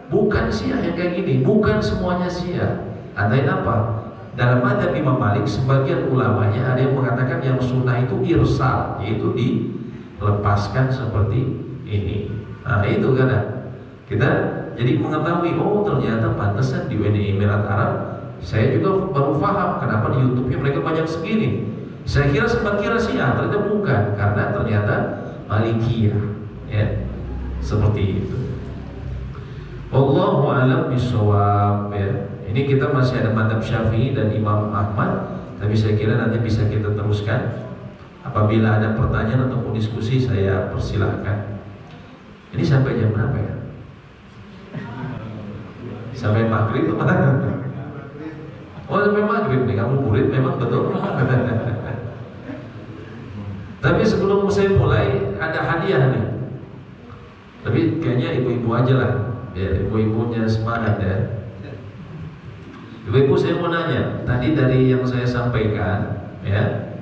bukan Syiah yang kayak gini, bukan semuanya Syiah. Andain apa? Dalam madzhab Imam Malik, sebagian ulamanya ada yang mengatakan yang sunnah itu irsal, yaitu dilepaskan seperti ini. Nah itu kan kita jadi mengetahui, oh ternyata pantesan di Uni Emirat Arab. Saya juga baru paham kenapa di YouTube-nya mereka banyak segini. Saya kira sempat kira Syiah, ternyata bukan, karena ternyata Malikiyah, ya seperti itu. Wallahu a'lam bishawab, ya. Ini kita masih ada madzhab Syafi'i dan Imam Ahmad, tapi saya kira nanti bisa kita teruskan. Apabila ada pertanyaan ataupun diskusi, saya persilahkan. Ini sampai jam berapa ya? Sampai maghrib apa? Oh sampai maghrib nih, kamu murid memang betul. Tapi sebelum saya mulai, ada hadiah nih. Tapi kayaknya ibu-ibu aja lah, biar ibu-ibunya semangat ya. Ibu-ibu, saya mau nanya, tadi dari yang saya sampaikan, ya,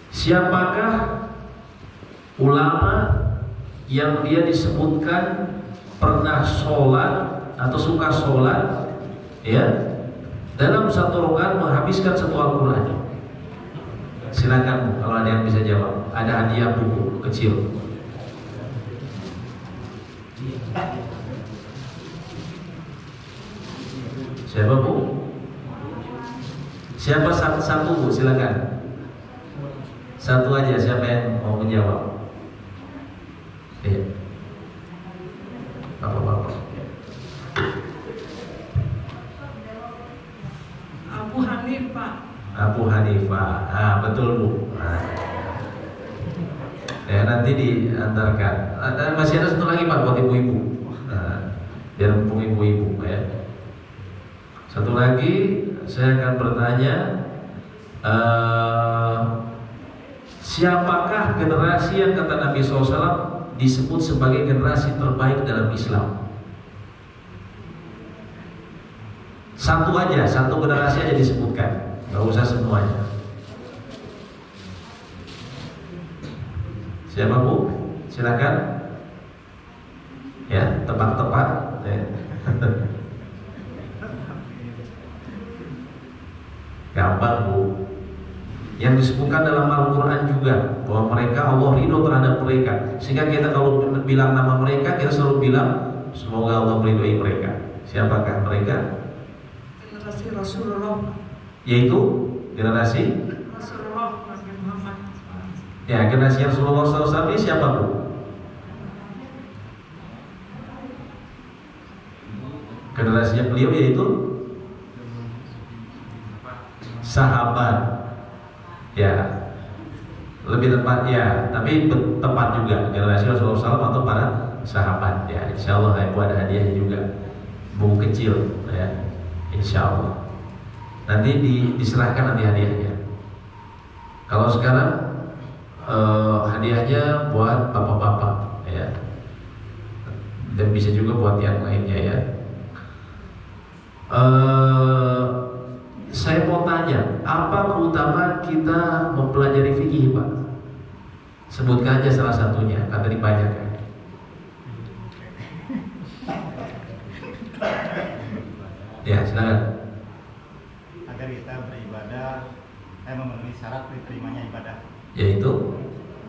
siapakah ulama yang dia disebutkan pernah sholat atau suka sholat, ya, dalam satu rakaat menghabiskan satu Al-Quran? Silakan Bu, kalau ada yang bisa jawab. Ada hadiah buku kecil. Siapa Bu? Siapa satu Bu? Silakan. Satu aja, siapa yang mau menjawab? Iya. Bapak-bapak. Abu Hanifah. Abu Hanifah. Ah, betul Bu. Nah. Ya, nanti diantarkan. Masih ada satu lagi Pak buat ibu-ibu. Nah, biar mumpung ibu-ibu ya. Satu lagi saya akan bertanya, siapakah generasi yang kata Nabi SAW disebut sebagai generasi terbaik dalam Islam? Satu aja, satu generasi aja disebutkan, nggak usah semuanya. Siapa Bu? Silakan. Ya, tebak-tebak. Ya. Gampang Bu. Yang disebutkan dalam Al-Quran juga bahwa mereka Allah ridho terhadap mereka, sehingga kita kalau bilang nama mereka, kita selalu bilang semoga Allah meridhoi mereka. Siapakah mereka? Generasi Rasulullah. Yaitu generasi Rasulullah Nabi Muhammad. ya, generasi Rasulullah SAW ini siapa Bu? Generasinya beliau yaitu sahabat. Ya, lebih tepat ya, tapi tepat juga generasi Rasulullah SAW atau para sahabat. Ya, insya Allah ibu ada hadiahnya juga, buku kecil ya, insya Allah. Nanti diserahkan nanti hadiahnya. Kalau sekarang hadiahnya buat bapak-bapak ya, dan bisa juga buat yang lainnya ya. Saya mau tanya, apa keutamaan kita mempelajari fikih Pak? Sebutkan aja salah satunya, kan tadi banyak kan? Ya, silakan. Agar kita beribadah memenuhi syarat diterimanya ibadah. Yaitu?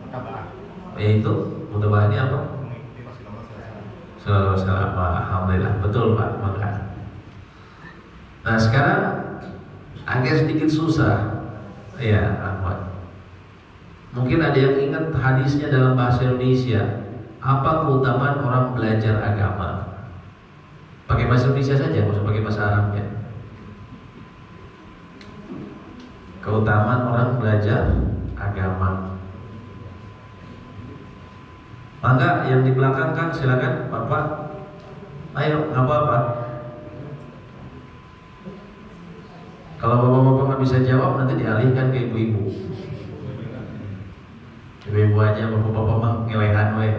Mutaba'ah. Yaitu? Mutaba'ahnya apa? Mengikuti Rasulullah SAW. Sallallahu alaihi wasallam. Alhamdulillah, betul Pak. Maka. Nah sekarang agak sedikit susah, ya Ahmad. Mungkin ada yang ingat hadisnya dalam bahasa Indonesia. Apa keutamaan orang belajar agama? Pakai bahasa Indonesia saja, nggak usah pakai bahasa Arabnya. Keutamaan orang belajar agama. Maka yang di belakang kan silakan Bapak. Ayo, nggak apa-apa. Kalau bapak-bapak nggak bisa jawab nanti dialihkan ke ibu-ibu. Ibu-ibu aja, bapak-bapak mah ngelehan we.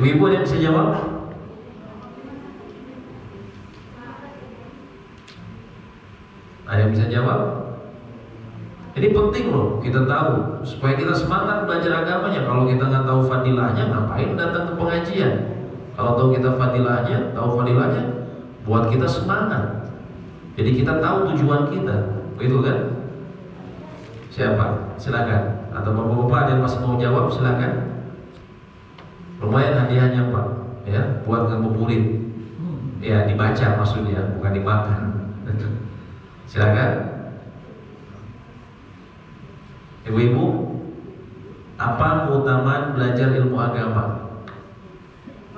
Ibu-ibu ada yang bisa jawab? Ada yang bisa jawab? Ini penting loh, kita tahu supaya kita semangat belajar agamanya. Kalau kita nggak tahu fadilahnya, ngapain datang ke pengajian? Kalau tahu kita fadilahnya, buat kita semangat. Jadi kita tahu tujuan kita, begitu kan? Siapa? Silakan. Atau bapak-bapak ada yang masih mau jawab, silakan. Lumayan hadiahnya Pak, ya, buat ngabuburit. Ya, dibaca maksudnya, bukan dimakan. Silakan. Ibu-ibu, apa keutamaan belajar ilmu agama?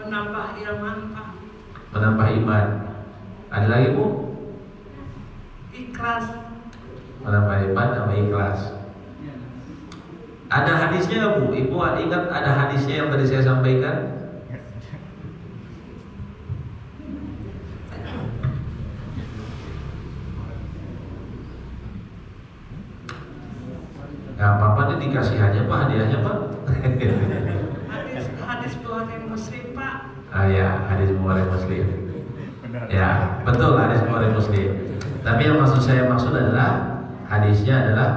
Menambah iman, Pak. Menambah iman. Ada lagi Bu? Ikhlas. Menambah iman sama ikhlas. Ada hadisnya nggak Bu? Ibu ingat ada hadisnya yang tadi saya sampaikan? Gak apa-apa nih, dikasih aja Pak hadiahnya Pak. Hadis Bukhari Muslim, Pak. Ah ya, hadis Bukhari Muslim. Ya, betul hadis Bukhari Muslim. Tapi yang saya maksud adalah hadisnya adalah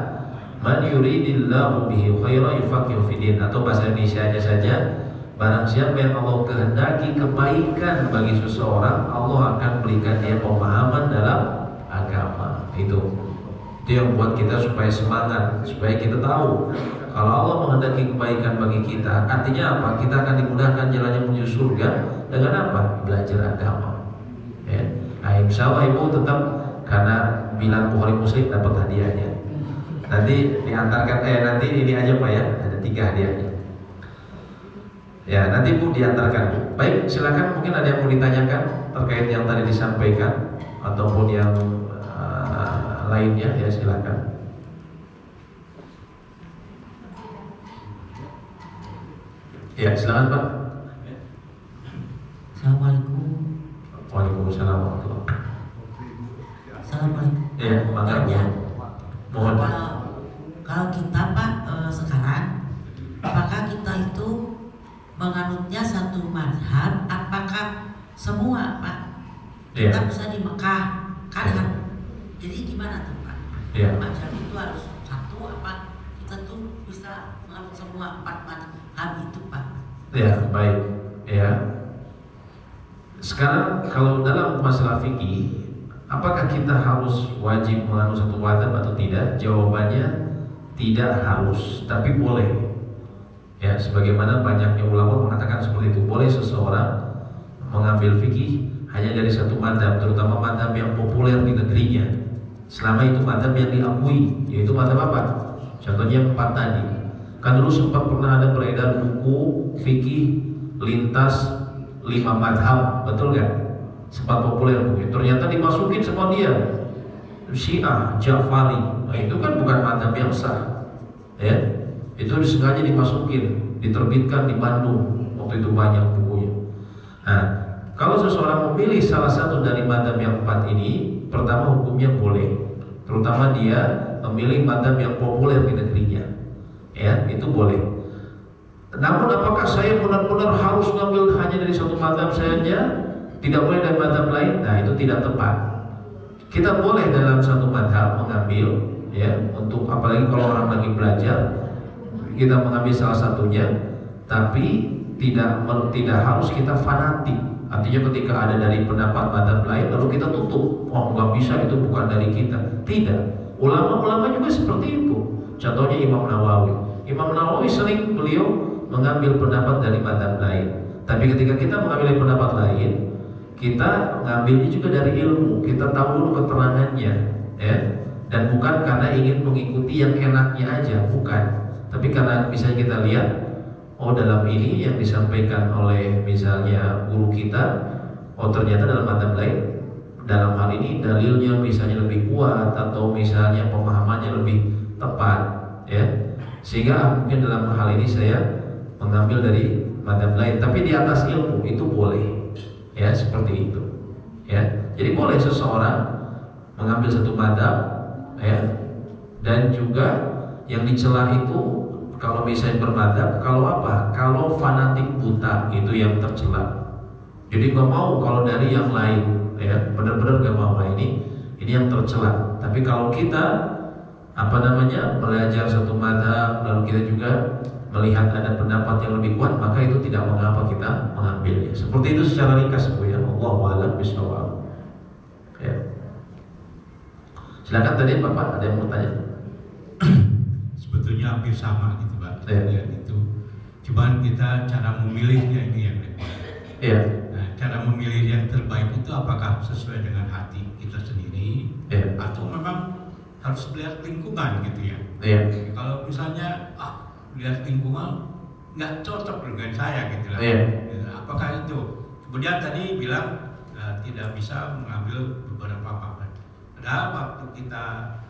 man yuridillahu bihi khairan yufaqihu fiddin, atau bahasa Indonesianya saja, barang siapa yang Allah kehendaki kebaikan bagi seseorang, Allah akan berikan dia pemahaman dalam agama. Itu yang buat kita supaya semangat, supaya kita tahu kalau Allah menghendaki kebaikan bagi kita, artinya apa? Kita akan dimudahkan jalannya menuju surga dengan apa? Belajar agama. Ya. Nah, insya Allah ibu tetap, karena bilang Bukhari Muslim dapat hadiahnya. Nanti diantarkan, nanti ini aja Pak ya, ada 3 hadiahnya. Ya, nanti Bu diantarkan Bu. Baik, silakan, mungkin ada yang mau ditanyakan terkait yang tadi disampaikan ataupun yang lainnya, ya silakan. Ya, silakan Pak. Assalamualaikum. Waalaikumsalam warahmatullahi wabarakatuh. Assalamualaikum. Ya, makanya mohon. Kalau kita Pak sekarang, apakah kita itu menganutnya satu mazhab? Apakah semua Pak? Ya. Kita bisa di Mekah kan? Jadi gimana tuh Pak? Ya. Mazhab itu harus satu apa? Kita tuh bisa menganut semua 4 mazhab itu Pak? Ya, baik. Ya. Sekarang kalau dalam masalah fikih, apakah kita harus wajib menganut satu mazhab atau tidak? Jawabannya tidak harus, tapi boleh. Ya, sebagaimana banyaknya ulama mengatakan seperti itu. Boleh seseorang mengambil fikih hanya dari satu mazhab, terutama mazhab yang populer di negerinya. Selama itu mazhab yang diakui, yaitu mazhab apa? Contohnya 4 tadi. Kan dulu sempat pernah ada beredar buku fikih lintas 5 mazhab, betul nggak? Sempat populer buku. Ternyata dimasukin sama dia Syiah, Ja'fari. Nah, itu kan bukan mazhab yang sah, ya. Itu disengaja dimasukin, diterbitkan di Bandung. Waktu itu banyak bukunya. Nah, kalau seseorang memilih salah satu dari mazhab yang 4 ini, pertama hukumnya boleh, terutama dia memilih mazhab yang populer di negerinya, ya, itu boleh. Namun apakah saya benar-benar harus ngambil hanya dari satu mazhab saja, tidak boleh dari mazhab lain? Nah, itu tidak tepat. Kita boleh dalam satu mazhab mengambil, ya, untuk apalagi kalau orang lagi belajar, kita mengambil salah satunya, tapi tidak harus kita fanatik. Artinya ketika ada dari pendapat mazhab lain lalu kita tutup, oh nggak bisa, itu bukan dari kita. Tidak. Ulama-ulama juga seperti itu. Contohnya Imam Nawawi. Imam Nawawi sering beliau mengambil pendapat dari mazhab lain. Tapi ketika kita mengambil pendapat lain, kita ngambilnya juga dari ilmu. Kita tahu dulu keterangannya, ya. Dan bukan karena ingin mengikuti yang enaknya aja, bukan. Tapi karena bisa kita lihat, oh dalam ini yang disampaikan oleh misalnya guru kita, oh ternyata dalam mazhab lain, dalam hal ini dalilnya misalnya lebih kuat, atau misalnya pemahamannya lebih tepat, ya. Sehingga mungkin dalam hal ini saya mengambil dari mazhab lain, tapi di atas ilmu, itu boleh, ya, seperti itu, ya. Jadi boleh seseorang mengambil satu madhab, ya. Dan juga yang dicela itu kalau misalnya bermadhab, kalau apa? Kalau fanatik buta itu yang tercela. Jadi nggak mau kalau dari yang lain, ya, benar-benar nggak mau. Nah, ini yang tercela. Tapi kalau kita belajar satu madhab, lalu kita juga melihat ada pendapat yang lebih kuat, maka itu tidak mengapa kita mengambilnya. Seperti itu secara ringkas, Bu, ya. Allahu a'lam bishawab. Ya. Silakan tadi Bapak ada yang mau tanya. Sebetulnya hampir sama gitu, Pak. Ya. Itu cuman kita cara memilihnya ini yang repot. Iya. Nah, cara memilih yang terbaik itu apakah sesuai dengan hati kita sendiri, Iya. atau memang harus melihat lingkungan gitu ya? Iya. Kalau misalnya lihat lingkungan nggak cocok dengan saya gitu lah. Iya. Apakah itu? Kemudian tadi bilang tidak bisa mengambil beberapa papan. Padahal waktu kita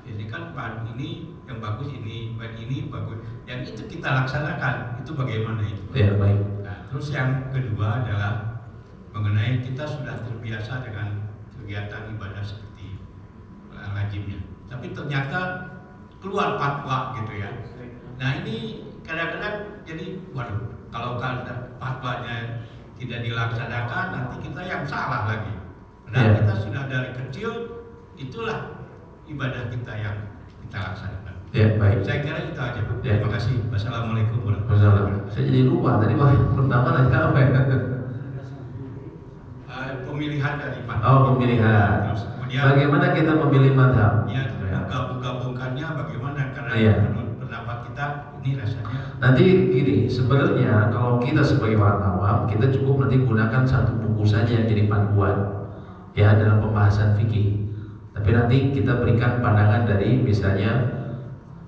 ini kan bahan ini yang bagus, ini bahan ini bagus, yang itu kita laksanakan, itu bagaimana itu? Iya, baik. Nah, terus yang kedua adalah mengenai kita sudah terbiasa dengan kegiatan ibadah seperti lazimnya, tapi ternyata keluar fatwa gitu ya. Nah ini kadang-kadang jadi, waduh, kalau fatwanya tidak dilaksanakan nanti kita yang salah lagi. Padahal kita sudah dari kecil itulah ibadah kita yang kita laksanakan. Ya, baik. Saya kira itu aja, Pak. Ya. Terima kasih. Wassalamualaikum warahmatullahi wabarakatuh. Saya jadi lupa tadi Pak, pertama nanya apa ya? Pemilihan dari Pak. Oh, pemilihan. Terus kemudian Bagaimana kita memilih madhab? ya, gabung-gabungkannya bagaimana, karena Iya. menurut pendapat kita ini rasanya. Nanti gini, sebenarnya kalau kita sebagai orang awam, kita cukup nanti gunakan satu buku saja yang jadi panduan, ya, dalam pembahasan fikih. Tapi nanti kita berikan pandangan dari misalnya,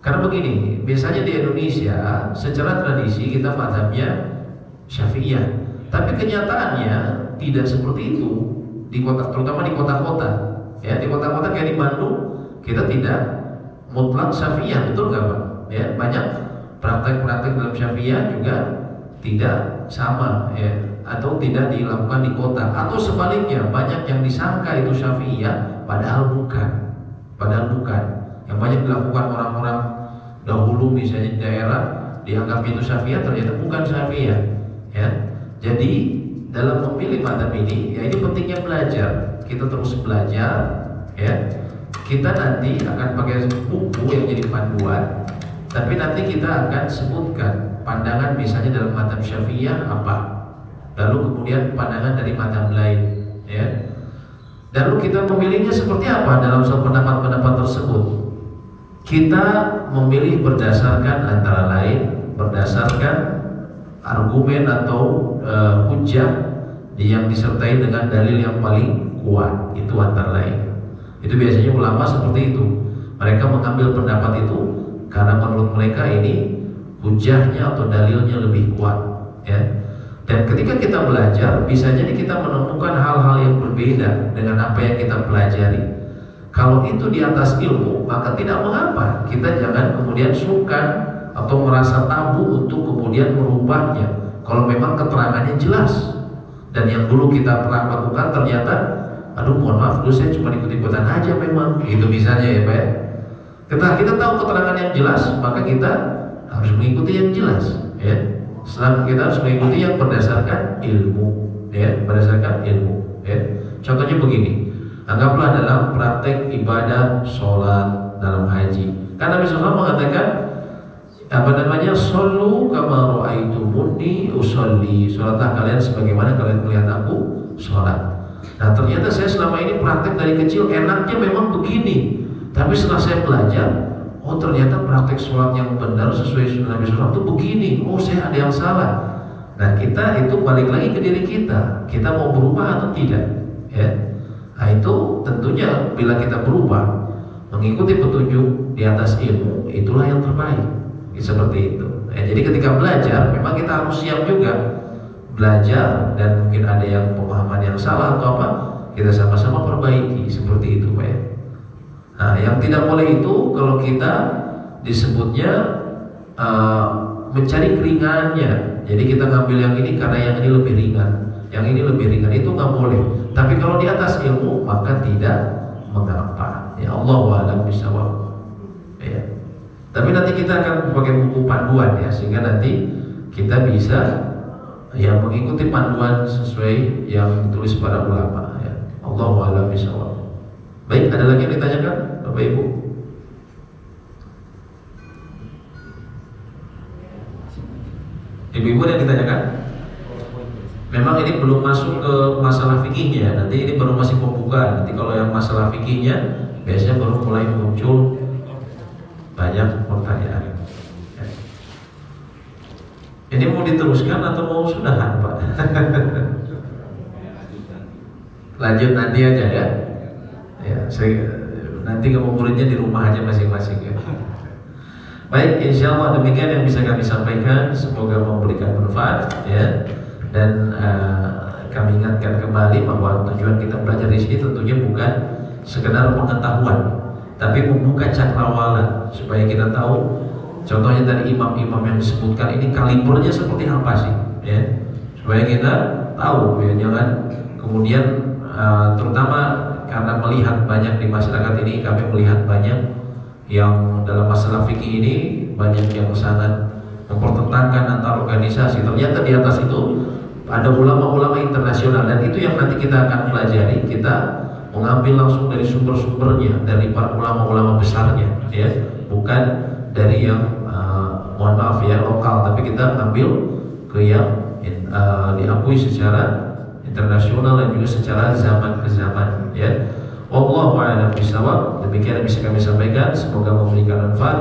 karena begini, biasanya di Indonesia secara tradisi kita madhabnya Syafi'iyah, tapi kenyataannya tidak seperti itu di kota, terutama di kota-kota. Ya, di kota-kota kayak di Bandung kita tidak mutlak Syafi'iyah, betul nggak Pak? Ya, banyak praktek-praktek dalam Syafi'iyah juga tidak sama, ya, atau tidak dilakukan di kota, atau sebaliknya banyak yang disangka itu Syafi'iyah padahal bukan. Yang banyak dilakukan orang-orang dahulu misalnya di daerah dianggap itu Syafi'iyah, ternyata bukan Syafi'iyah, ya. Jadi dalam memilih madhab ini, ya, ini pentingnya belajar. Kita terus belajar, ya. Kita nanti akan pakai buku yang jadi panduan, tapi nanti kita akan sebutkan pandangan misalnya dalam madhab Syafi'iyah apa, lalu kemudian pandangan dari madhab lain, ya. Lalu kita memilihnya seperti apa dalam suatu pendapat-pendapat tersebut. Kita memilih berdasarkan antara lain berdasarkan argumen atau hujah yang disertai dengan dalil yang paling kuat, itu antara lain. Itu biasanya ulama seperti itu. Mereka mengambil pendapat itu karena menurut mereka ini hujahnya atau dalilnya lebih kuat, ya. Dan ketika kita belajar, bisa jadi kita menemukan hal-hal yang berbeda dengan apa yang kita pelajari. Kalau itu di atas ilmu, maka tidak mengapa. Kita jangan kemudian sungkan atau merasa tabu untuk kemudian merubahnya. Kalau memang keterangannya jelas, dan yang dulu kita pernah lakukan ternyata, aduh mohon maaf, dulu saya cuma ikut-ikutan aja memang, itu misalnya ya Pak. Ketika kita tahu keterangan yang jelas, maka kita harus mengikuti yang jelas, ya. Setelah kita harus mengikuti yang berdasarkan ilmu, ya, berdasarkan ilmu, ya. Contohnya begini, anggaplah dalam praktek ibadah sholat, dalam haji, karena Nabi SAW mengatakan shollu kama ra'aitumuni usolli, sholatlah kalian sebagaimana kalian melihat aku sholat. Nah ternyata saya selama ini praktek dari kecil enaknya memang begini, tapi setelah saya belajar, oh ternyata praktek sholat yang benar sesuai sunnah Nabi SAW itu begini. Oh saya ada yang salah. Nah kita itu balik lagi ke diri kita. Kita mau berubah atau tidak, ya. Nah itu tentunya bila kita berubah mengikuti petunjuk di atas ilmu, itulah yang terbaik. Seperti itu. Ya, jadi ketika belajar memang kita harus siap juga belajar, dan mungkin ada yang pemahaman yang salah atau apa, kita sama-sama perbaiki, seperti itu Pak, ya. Nah, yang tidak boleh itu kalau kita disebutnya mencari keringannya. Jadi kita ngambil yang ini karena yang ini lebih ringan, yang ini lebih ringan, itu nggak boleh. Tapi kalau di atas ilmu maka tidak mengapa. Ya Allah a'lam bishawab. Ya. Tapi nanti kita akan pakai buku panduan ya, sehingga nanti kita bisa ya mengikuti panduan sesuai yang ditulis para ulama ya. Allahu a'lam bishawab. Baik, ada lagi yang ditanyakan Bapak Ibu? Ibu-ibu yang ditanyakan? Memang ini belum masuk ke masalah fikihnya, nanti ini baru masih pembukaan. Nanti kalau yang masalah fikihnya biasanya baru mulai muncul banyak pertanyaan. Ini mau diteruskan atau mau sudahan Pak? Lanjut nanti aja ya. Ya, nanti muridnya di rumah aja masing-masing ya. Baik, insya Allah demikian yang bisa kami sampaikan. Semoga memberikan manfaat ya. Dan kami ingatkan kembali bahwa tujuan kita belajar di sini tentunya bukan sekedar pengetahuan, tapi membuka cakrawala supaya kita tahu. Contohnya dari imam-imam yang disebutkan ini kalibernya seperti apa sih, ya? Supaya kita tahu, ya, jangan kemudian terutama karena melihat banyak di masyarakat ini, kami melihat banyak yang dalam masalah fikih ini banyak yang sangat mempertentangkan antar organisasi. Ternyata di atas itu ada ulama-ulama internasional, dan itu yang nanti kita akan pelajari. Kita mengambil langsung dari sumber-sumbernya, dari para ulama-ulama besarnya, ya, bukan dari yang mohon maaf ya lokal, tapi kita ambil ke yang diakui secara internasional dan juga secara zaman ke zaman, ya. Wallahu a'lam bishawab. Demikian yang bisa kami sampaikan. Semoga memberikan manfaat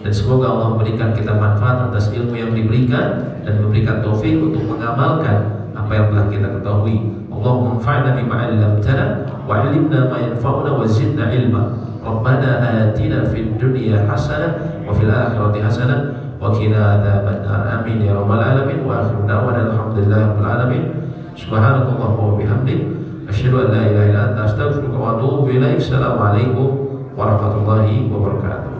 dan semoga Allah memberikan kita manfaat atas ilmu yang diberikan dan memberikan taufik untuk mengamalkan apa yang telah kita ketahui. Allahumma anfa'na bima 'allamtana wa 'allimna ma yanfa'una wa zidna ilma. Rabbana atina fid dunya hasanah wa fil akhirati hasanah wa qina adzabannar. Amin ya rabbal alamin. Wa akhiru da'wana alhamdulillahi rabbil alamin. Subhanakallahumma wa bihamdik asyhadu an la ilaha illa anta astaghfiruka wa atubu ilaik. Assalamualaikum warahmatullahi wabarakatuh.